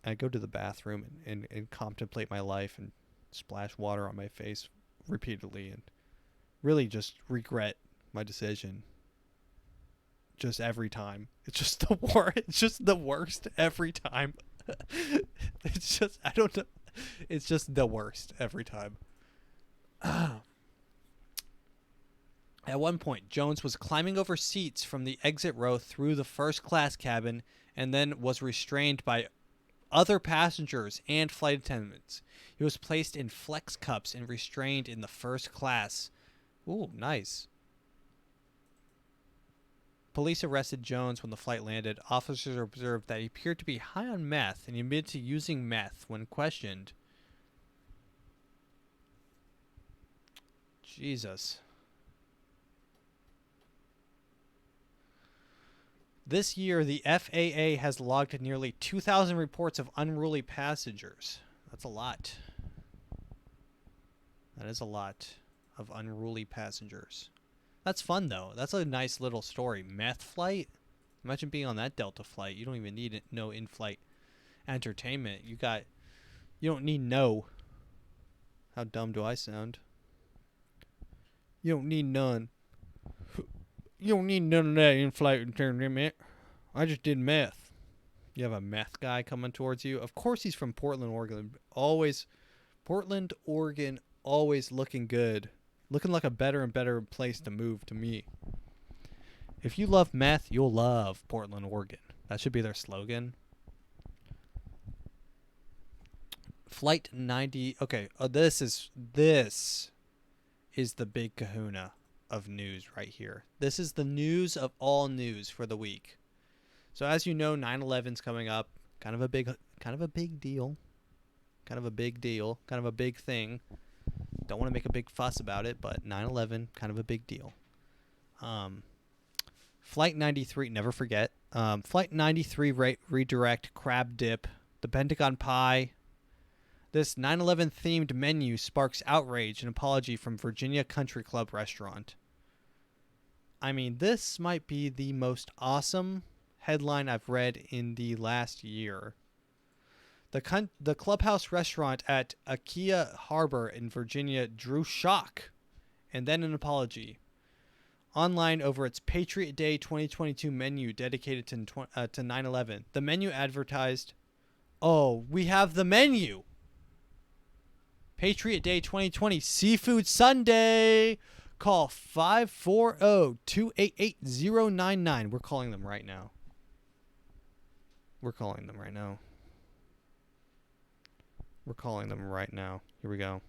S1: I go to the bathroom and contemplate my life and splash water on my face repeatedly and really just regret my decision. Just every time. It's just the worst. It's just the worst every time. It's just, I don't know. It's just the worst every time. At one point, Jones was climbing over seats from the exit row through the first class cabin and then was restrained by other passengers and flight attendants. He was placed in flex cups and restrained in the first class. Ooh, nice. Police arrested Jones when the flight landed. Officers observed that he appeared to be high on meth and he admitted to using meth when questioned. Jesus. This year, the FAA has logged nearly 2,000 reports of unruly passengers. That's a lot. That is a lot of unruly passengers. That's fun, though. That's a nice little story. Meth flight? Imagine being on that Delta flight. You don't even need no in-flight entertainment. You don't need no. How dumb do I sound? You don't need none. You don't need none of that in-flight entertainment. I just did meth. You have a meth guy coming towards you. Of course he's from Portland, Oregon. Portland, Oregon, always looking good. Looking like a better and better place to move to me. If you love meth, you'll love Portland, Oregon. That should be their slogan. Flight 90. Okay, this is the big kahuna of news right here. This is the news of all news for the week. So as you know, 9/11's coming up. Kind of a big deal. Kind of a big thing. Don't want to make a big fuss about it, but 9/11, kind of a big deal. Flight 93, never forget. Flight 93 redirect crab dip. The Pentagon pie. This 9/11 themed menu sparks outrage and apology from Virginia Country Club restaurant. I mean, this might be the most awesome headline I've read in the last year. The Clubhouse restaurant at Aquia Harbor in Virginia drew shock and then an apology online over its Patriot Day 2022 menu dedicated to 9/11. The menu advertised Oh, we have the menu. Patriot Day 2020 Seafood Sunday. Call 540-288-099. We're calling them right now. We're calling them right now. We're calling them right now. Here we go.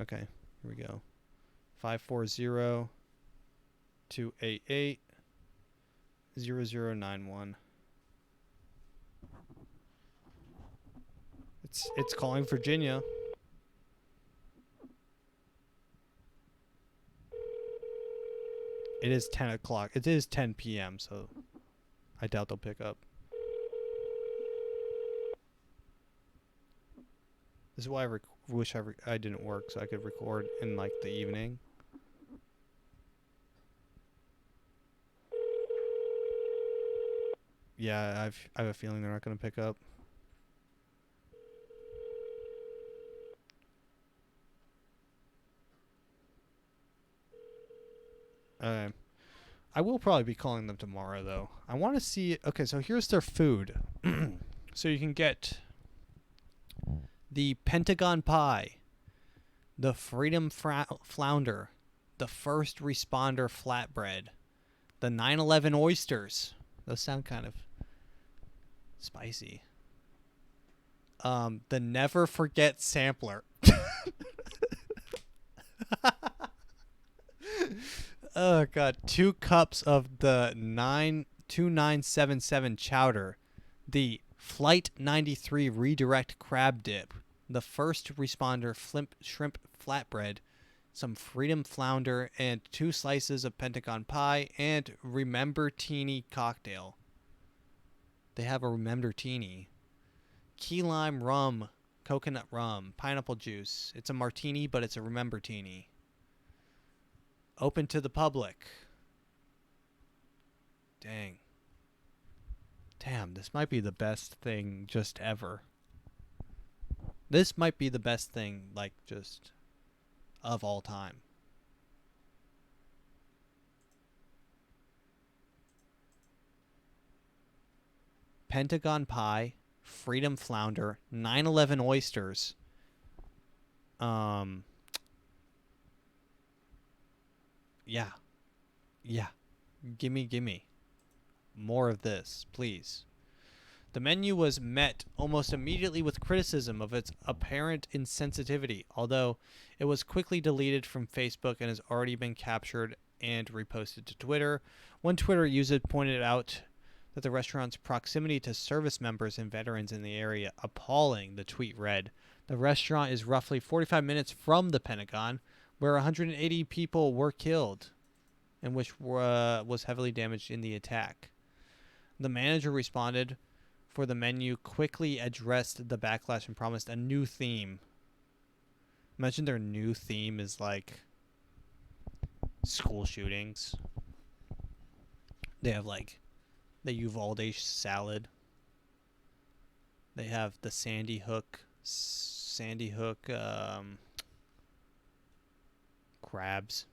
S1: Okay, here we go. 540-288-0091. It's calling Virginia. It is 10 o'clock. It is 10 p.m., so I doubt they'll pick up. This is why I wish I didn't work, so I could record in, like, the evening. Yeah, I have a feeling they're not going to pick up. Okay. I will probably be calling them tomorrow, though. I want to see... Okay, so here's their food. So you can get the Pentagon Pie, the Freedom Flounder, the First Responder Flatbread, the 9/11 Oysters. Those sound kind of spicy. The Never Forget Sampler. Oh god, 2 cups of the 2977 chowder, the Flight 93 redirect crab dip, the First Responder shrimp flatbread, some Freedom Flounder, and 2 slices of Pentagon Pie, and Remember Teeny cocktail. They have a Remember Teeny. Key lime rum, coconut rum, pineapple juice. It's a martini, but it's a Remember Teeny. Open to the public. Dang. Damn, this might be the best thing just ever. This might be the best thing, like, just of all time. Pentagon Pie, Freedom Flounder, 9/11 Oysters. Yeah. Yeah. Gimme. More of this, please. The menu was met almost immediately with criticism of its apparent insensitivity, although it was quickly deleted from Facebook and has already been captured and reposted to Twitter. One Twitter user pointed out that the restaurant's proximity to service members and veterans in the area appalling. The tweet read, "The restaurant is roughly 45 minutes from the Pentagon, where 180 people were killed and which was heavily damaged in the attack." The manager responded for the menu, quickly addressed the backlash and promised a new theme. Imagine their new theme is like school shootings. They have like the Uvalde salad. They have the Sandy Hook crabs,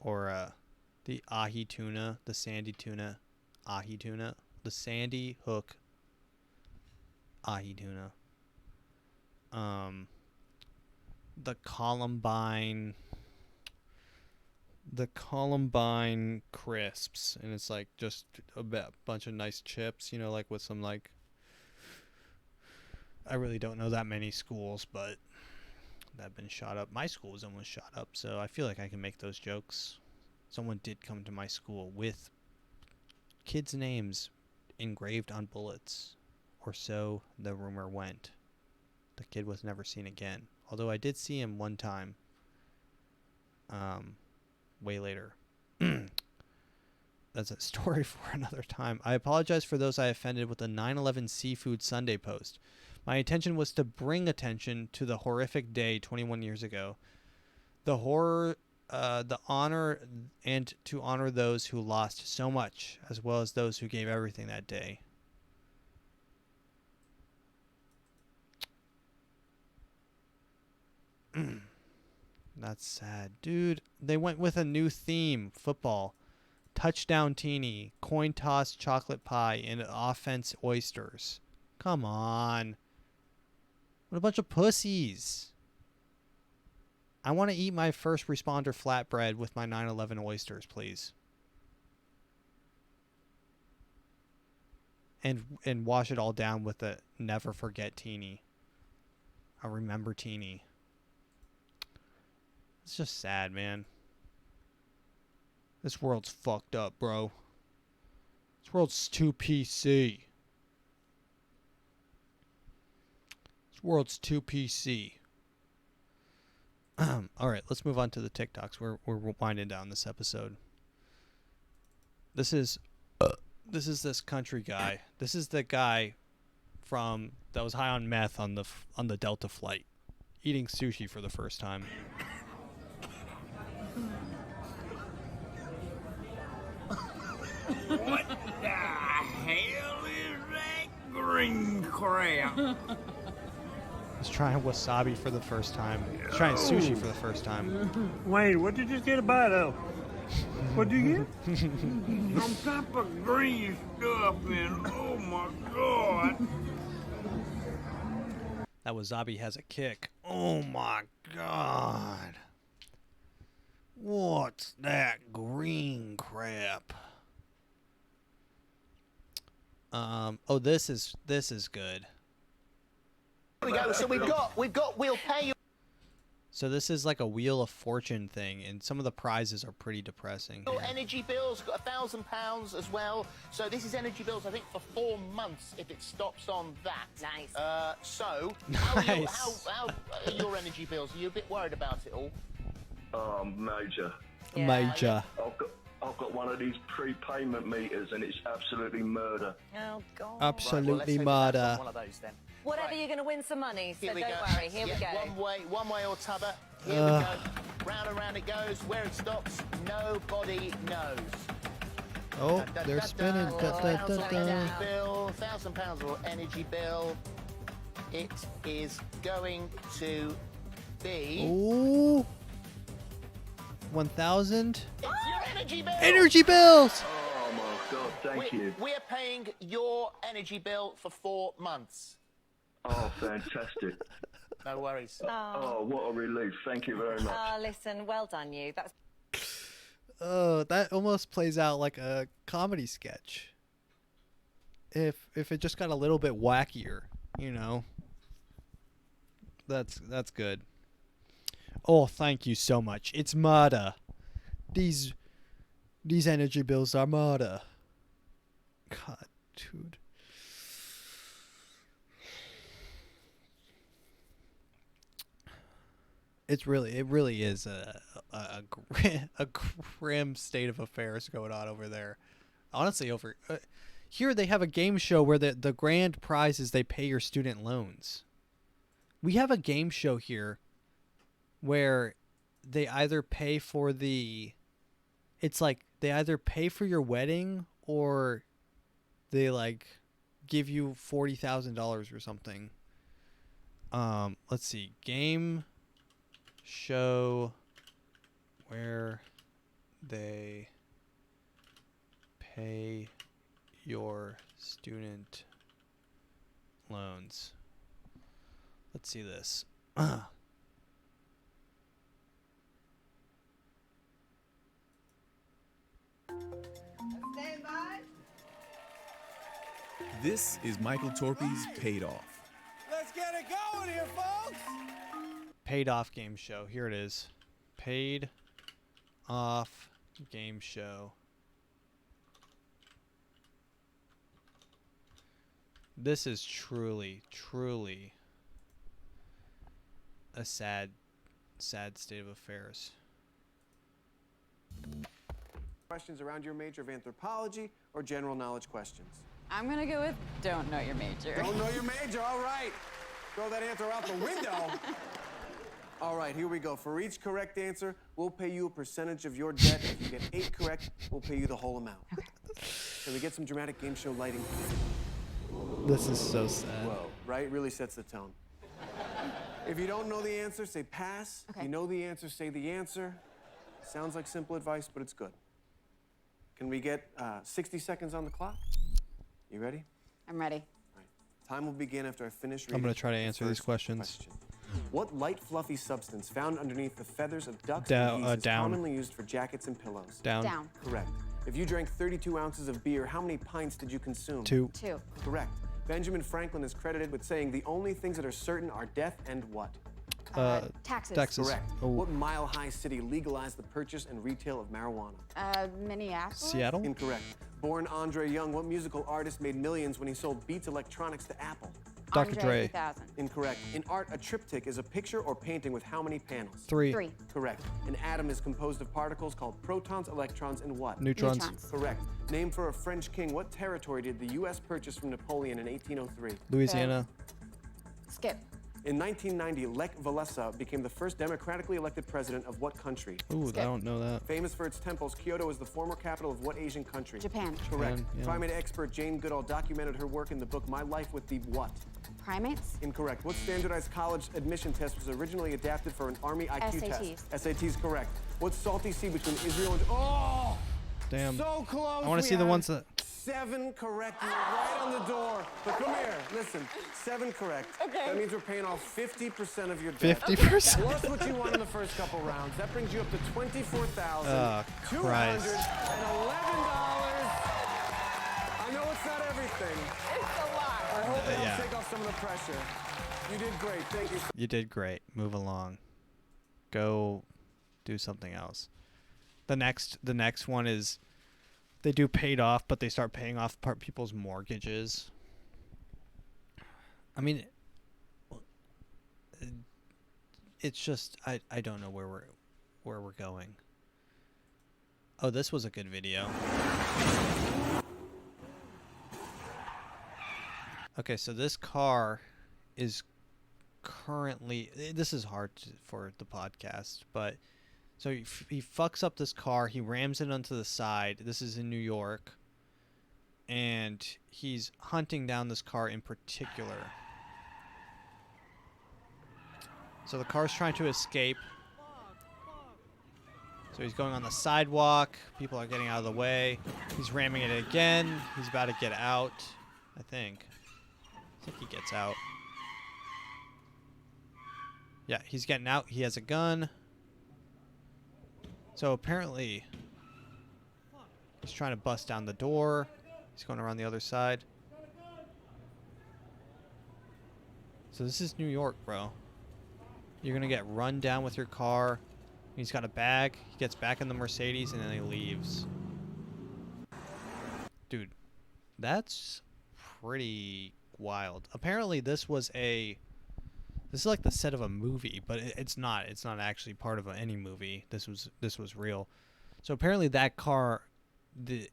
S1: or the ahi tuna, the sandy tuna, ahi tuna, the Sandy Hook ahi tuna, the Columbine crisps, and it's like just a bunch of nice chips, you know, like with some like, I really don't know that many schools, but that have been shot up. My school was almost shot up, so I feel like I can make those jokes. Someone did come to my school with kids' names engraved on bullets, or so the rumor went. The kid was never seen again, although I did see him one time, way later. That's a story for another time. I apologize for those I offended with the 9/11 Seafood Sunday post. My intention was to bring attention to the horrific day 21 years ago, the horror, the honor, and to honor those who lost so much, as well as those who gave everything that day. That's sad. Dude, they went with a new theme, football. touchdown teeny, coin toss chocolate pie, and offense oysters. Come on. What a bunch of pussies. I want to eat my first responder flatbread with my 9/11 oysters, please. And wash it all down with a never forget teeny. I'll remember teeny. It's just sad, man. This world's fucked up, bro. This world's too PC. This world's too PC. All right, let's move on to the TikToks. We're winding down this episode. This is this country guy. This is the guy from that was high on meth on the Delta flight, eating sushi for the first time.
S7: What the hell is that green crap?
S1: He's trying wasabi for the first time. He's trying sushi for the first time.
S7: Wait, what did you just get a bite of? What'd you get? Some type of green stuff and oh my god.
S1: That wasabi has a kick. Oh my god. What's that green crap? Oh, this is good.
S8: We go. So we'll pay you.
S1: So this is like a Wheel of Fortune thing, and some of the prizes are pretty depressing.
S8: Your energy bills got £1,000 as well. So this is energy bills, I think, for 4 months if it stops on that.
S4: Nice.
S8: So
S1: Nice.
S8: how are your energy bills? Are you a bit worried about it all?
S5: Major.
S4: Yeah.
S1: Major.
S5: I've got one of these prepayment meters and it's absolutely murder.
S4: Oh, God.
S1: Absolutely
S8: Right, well, let's hope
S1: murder.
S8: that's one of those then.
S4: Whatever,
S8: Right.
S4: you're going to win some money, so
S8: Here we
S4: don't
S8: go.
S4: worry. Here we go.
S8: One way or t'other. Here we go. Round and round it goes. Where it stops, nobody knows.
S1: Oh, they're spinning. Da, da, da, da.
S8: Bill, £1,000 or energy bill. It is going to be.
S1: Ooh. 1,000
S8: It's your energy bill.
S1: energy bills.
S5: Oh my god, thank you.
S8: We're paying your energy bill for 4 months.
S5: Oh, fantastic.
S8: No worries.
S5: Oh, what a relief. Thank you very much.
S4: Listen, well done, you. That's
S1: Oh, that almost plays out like a comedy sketch. If it just got a little bit wackier, you know. That's good. Oh, thank you so much. It's murder. These energy bills are murder. God, dude. It really is a grim state of affairs going on over there. Honestly, over here they have a game show where the grand prize is they pay your student loans. We have a game show here where they either pay for it's like they either pay for your wedding or they like give you $40,000 or something. Let's see. Game show where they pay your student loans. Let's see this.
S9: Stand by.
S10: This is Michael Torpy's Paid Off.
S9: Let's get it going here, folks.
S1: Paid off game show. Here it is. Paid off game show. This is truly a sad state of affairs.
S11: Questions around your major of anthropology or general knowledge questions?
S12: I'm gonna go with don't know your major.
S11: Don't know your major, all right. Throw that answer out the window. All right, here we go. For each correct answer, we'll pay you a percentage of your debt. If you get 8 correct, we'll pay you the whole amount. Okay. Can we get some dramatic game show lighting?
S1: This is so sad.
S11: Whoa, right? Really sets the tone. If you don't know the answer, say pass.
S12: Okay.
S11: If you know the answer, say the answer. Sounds like simple advice, but it's good. Can we get 60 seconds on the clock? You ready?
S12: I'm ready.
S11: Time will begin after I finish reading.
S1: I'm going to try to answer
S11: the
S1: these
S11: first
S1: questions.
S11: question. What light, fluffy substance found underneath the feathers of ducks
S1: Down-
S11: and geese is
S1: down.
S11: commonly used for jackets and pillows?
S1: Down.
S12: Down.
S11: Correct. If you drank 32 ounces of beer, how many pints did you consume?
S1: 2.
S12: 2.
S11: Correct. Benjamin Franklin is credited with saying the only things that are certain are death and what?
S12: Taxes.
S1: Taxes.
S11: Correct.
S1: Oh.
S11: What mile-high city legalized the purchase and retail of marijuana?
S12: Minneapolis.
S1: Seattle?
S11: Incorrect. Born Andre Young, what musical artist made millions when he sold Beats Electronics to Apple?
S1: Dr.
S12: Andre
S1: Dre.
S12: 3000.
S11: Incorrect. In art, a triptych is a picture or painting with how many panels?
S1: 3.
S12: 3.
S11: Correct. An atom is composed of particles called protons, electrons, and what?
S1: Neutrons.
S12: Neutrons.
S11: Correct. Name for a French king. What territory did the U.S. purchase from Napoleon in 1803?
S1: Louisiana.
S12: Skip.
S11: In 1990, Lech Walesa became the first democratically elected president of what country?
S1: Ooh, I don't know that.
S11: Famous for its temples, Kyoto is the former capital of what Asian country?
S12: Japan.
S11: Correct.
S1: Japan, yeah.
S11: Primate expert Jane Goodall documented her work in the book My Life with the what?
S12: Primates.
S11: Incorrect. What standardized college admission test was originally adapted for an Army IQ
S12: SATs.
S11: test? SATs, correct. What salty sea between Israel and... Oh!
S1: Damn.
S11: So close.
S1: I want to
S11: We
S1: see the
S11: have
S1: ones that...
S11: 7 correct. You're right on the door. But come here. Listen. 7 correct. Okay. That means we're paying off 50% of your debt.
S1: 50%?
S11: Plus what you won in the first couple rounds. That brings you up to $24,211.
S1: Oh, Christ.
S11: I know it's not everything.
S9: It's a lot.
S11: I hope it
S1: yeah.
S11: helps take off some of the pressure. You did great. Thank you.
S1: You did great. Move along. Go do something else. The next one is they do paid off, but they start paying off people's mortgages. I mean, it's just I don't know where we're going. Oh, this was a good video. Okay, so this car is currently... This is hard for the podcast, but... So he fucks up this car. He rams it onto the side. This is in New York. And he's hunting down this car in particular. So the car's trying to escape. So he's going on the sidewalk. People are getting out of the way. He's ramming it again. He's about to get out, I think. I think he gets out. Yeah, he's getting out. He has a gun. So apparently, he's trying to bust down the door. He's going around the other side. So this is New York, bro. You're going to get run down with your car. He's got a bag. He gets back in the Mercedes and then he leaves. Dude, that's pretty wild. Apparently this was this is like the set of a movie, but it's not. It's not actually part of any movie. This was real. So apparently that car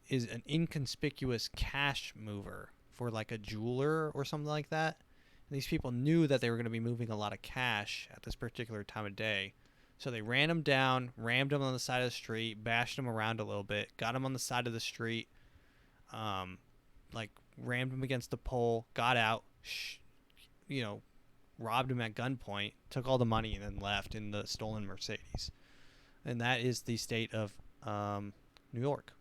S1: is an inconspicuous cash mover for like a jeweler or something like that. And these people knew that they were going to be moving a lot of cash at this particular time of day. So they ran him down, rammed him on the side of the street, bashed him around a little bit, got him on the side of the street, like rammed him against the pole, got out, robbed him at gunpoint, took all the money, and then left in the stolen Mercedes. And that is the state of New York.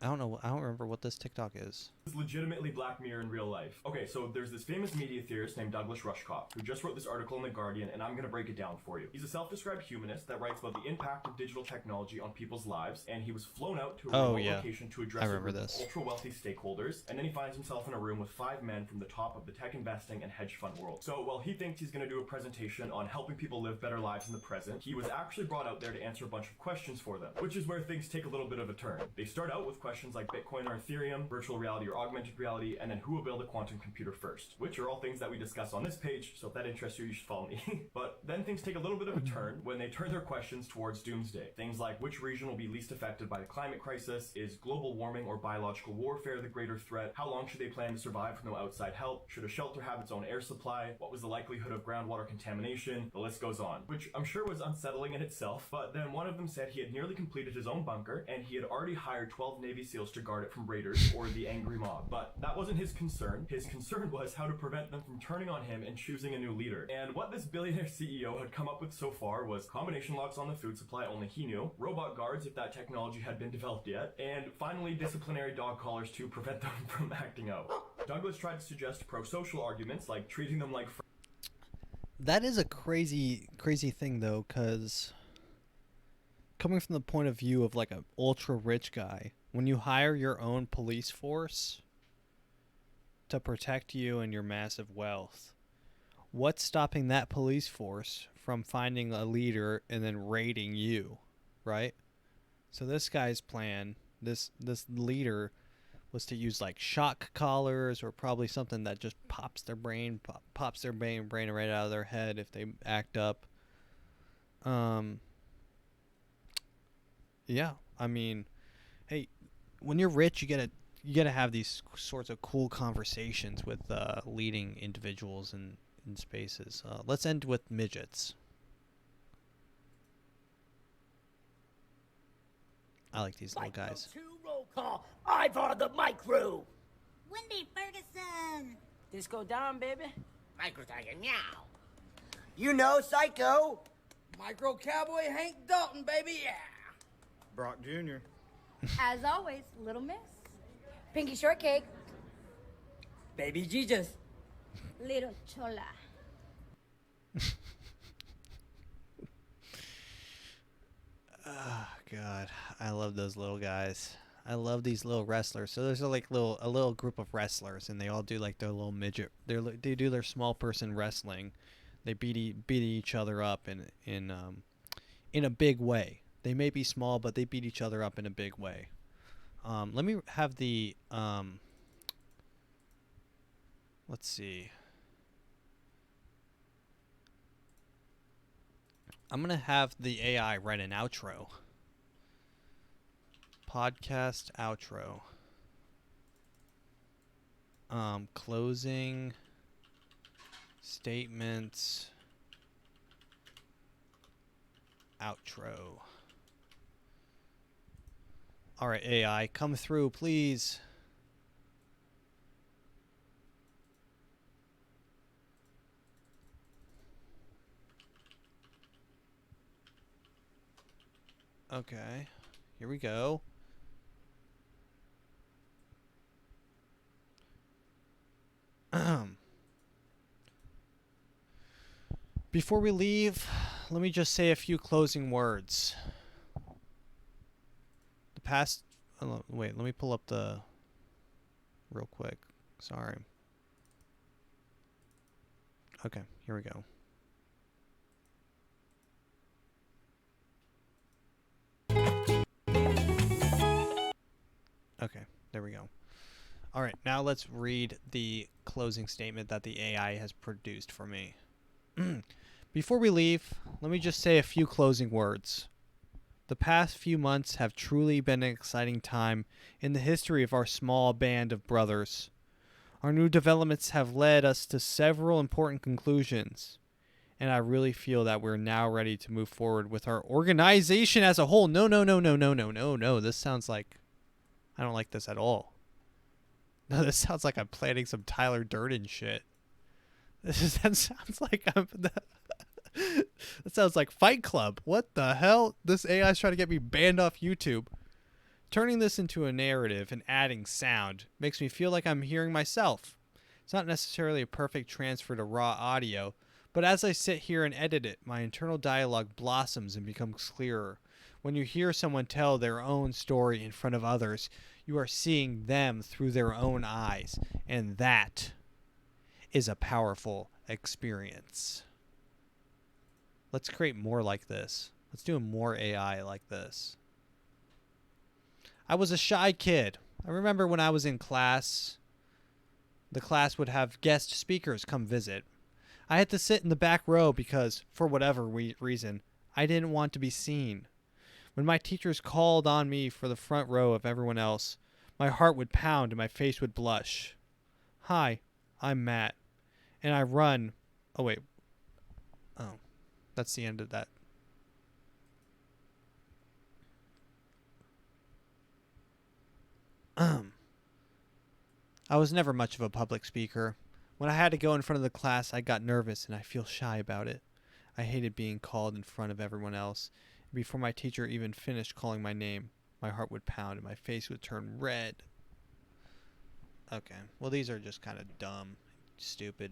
S1: I don't remember what this TikTok is.
S13: It's legitimately Black Mirror in real life. Okay, so there's this famous media theorist named Douglas Rushkoff who just wrote this article in The Guardian, and I'm gonna break it down for you. He's a self-described humanist that writes about the impact of digital technology on people's lives, and he was flown out to a remote location to address a group of ultra-wealthy stakeholders, and then he finds himself in a room with 5 men from the top of the tech investing and hedge fund world. So while he thinks he's gonna do a presentation on helping people live better lives in the present, he was actually brought out there to answer a bunch of questions for them, which is where things take a little bit of a turn. They start out with questions like Bitcoin or Ethereum, virtual reality or augmented reality, and then who will build a quantum computer first, which are all things that we discuss on this page, so if that interests you, you should follow me. But then things take a little bit of a turn when they turn their questions towards doomsday. Things like which region will be least affected by the climate crisis, is global warming or biological warfare the greater threat, how long should they plan to survive with no outside help, should a shelter have its own air supply, what was the likelihood of groundwater contamination, the list goes on, which I'm sure was unsettling in itself. But then one of them said he had nearly completed his own bunker, and he had already hired 12 Navy Navy SEALs to guard it from raiders or the angry mob. But that wasn't his concern. His concern was how to prevent them from turning on him and choosing a new leader. And what this billionaire CEO had come up with so far was combination locks on the food supply, only he knew, robot guards if that technology had been developed yet, and finally disciplinary dog collars to prevent them from acting out. Douglas tried to suggest pro-social arguments like treating them like
S1: That is a crazy thing, though, because coming from the point of view of like an ultra rich guy, when you hire your own police force to protect you and your massive wealth, what's stopping that police force from finding a leader and then raiding you, right? So this guy's plan, this leader, was to use like shock collars or probably something that just pops their brain right out of their head if they act up. Yeah, I mean, hey, when you're rich, you gotta have these sorts of cool conversations with leading individuals in spaces. Let's end with midgets. I like these little guys.
S14: Roll call. I've ordered the micro. Wendy Ferguson. Disco down, baby. Micro Tiger, meow.
S9: You know, Psycho. Micro Cowboy Hank Dalton, baby, yeah.
S15: Brock Jr.
S12: As always, Little Miss. Pinky Shortcake.
S9: Baby Jesus.
S12: Little Chola.
S1: Oh God, I love those little guys. I love these little wrestlers. So there's a little group of wrestlers, and they all do like their little midget. They do their small person wrestling. They beat each other up in a big way. They may be small, but they beat each other up in a big way. Let me have the let's see. I'm going to have the AI write an outro. Podcast outro. Closing statements. Outro. All right, AI, come through, please. Okay, here we go. Before we leave, let me just say a few closing words. The past... wait, let me pull up the... real quick. Sorry. Okay, here we go. Okay, there we go. All right, now let's read the closing statement that the AI has produced for me. Before we leave, let me just say a few closing words. The past few months have truly been an exciting time in the history of our small band of brothers. Our new developments have led us to several important conclusions, and I really feel that we're now ready to move forward with our organization as a whole. No. This sounds like... I don't like this at all. No, this sounds like I'm planning some Tyler Durden shit. That sounds like that sounds like Fight Club. What the hell? This AI is trying to get me banned off YouTube. Turning this into a narrative and adding sound makes me feel like I'm hearing myself. It's not necessarily a perfect transfer to raw audio, but as I sit here and edit it, my internal dialogue blossoms and becomes clearer. When you hear someone tell their own story in front of others, you are seeing them through their own eyes, and that is a powerful experience. Let's create more like this. Let's do more AI like this. I was a shy kid. I remember when I was in class, the class would have guest speakers come visit. I had to sit in the back row because, for whatever reason, I didn't want to be seen. When my teachers called on me for the front row of everyone else, my heart would pound and my face would blush. Hi, I'm Matt, and I run... Oh, wait. Oh, that's the end of that. I was never much of a public speaker. When I had to go in front of the class, I got nervous and I feel shy about it. I hated being called in front of everyone else. Before my teacher even finished calling my name, my heart would pound and my face would turn red. Okay, well these are just kind of dumb, stupid,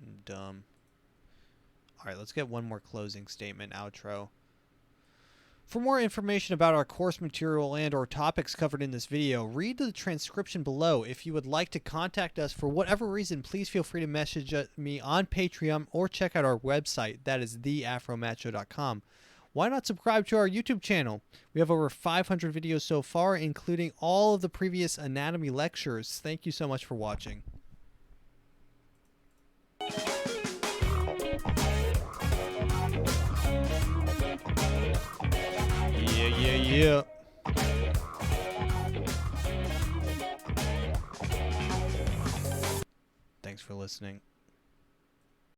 S1: and dumb. Alright, let's get one more closing statement, outro. For more information about our course material and or topics covered in this video, read the transcription below. If you would like to contact us for whatever reason, please feel free to message me on Patreon or check out our website. That is theafromattshow.com. Why not subscribe to our YouTube channel? We have over 500 videos so far, including all of the previous anatomy lectures. Thank you so much for watching. Yeah. Thanks for listening.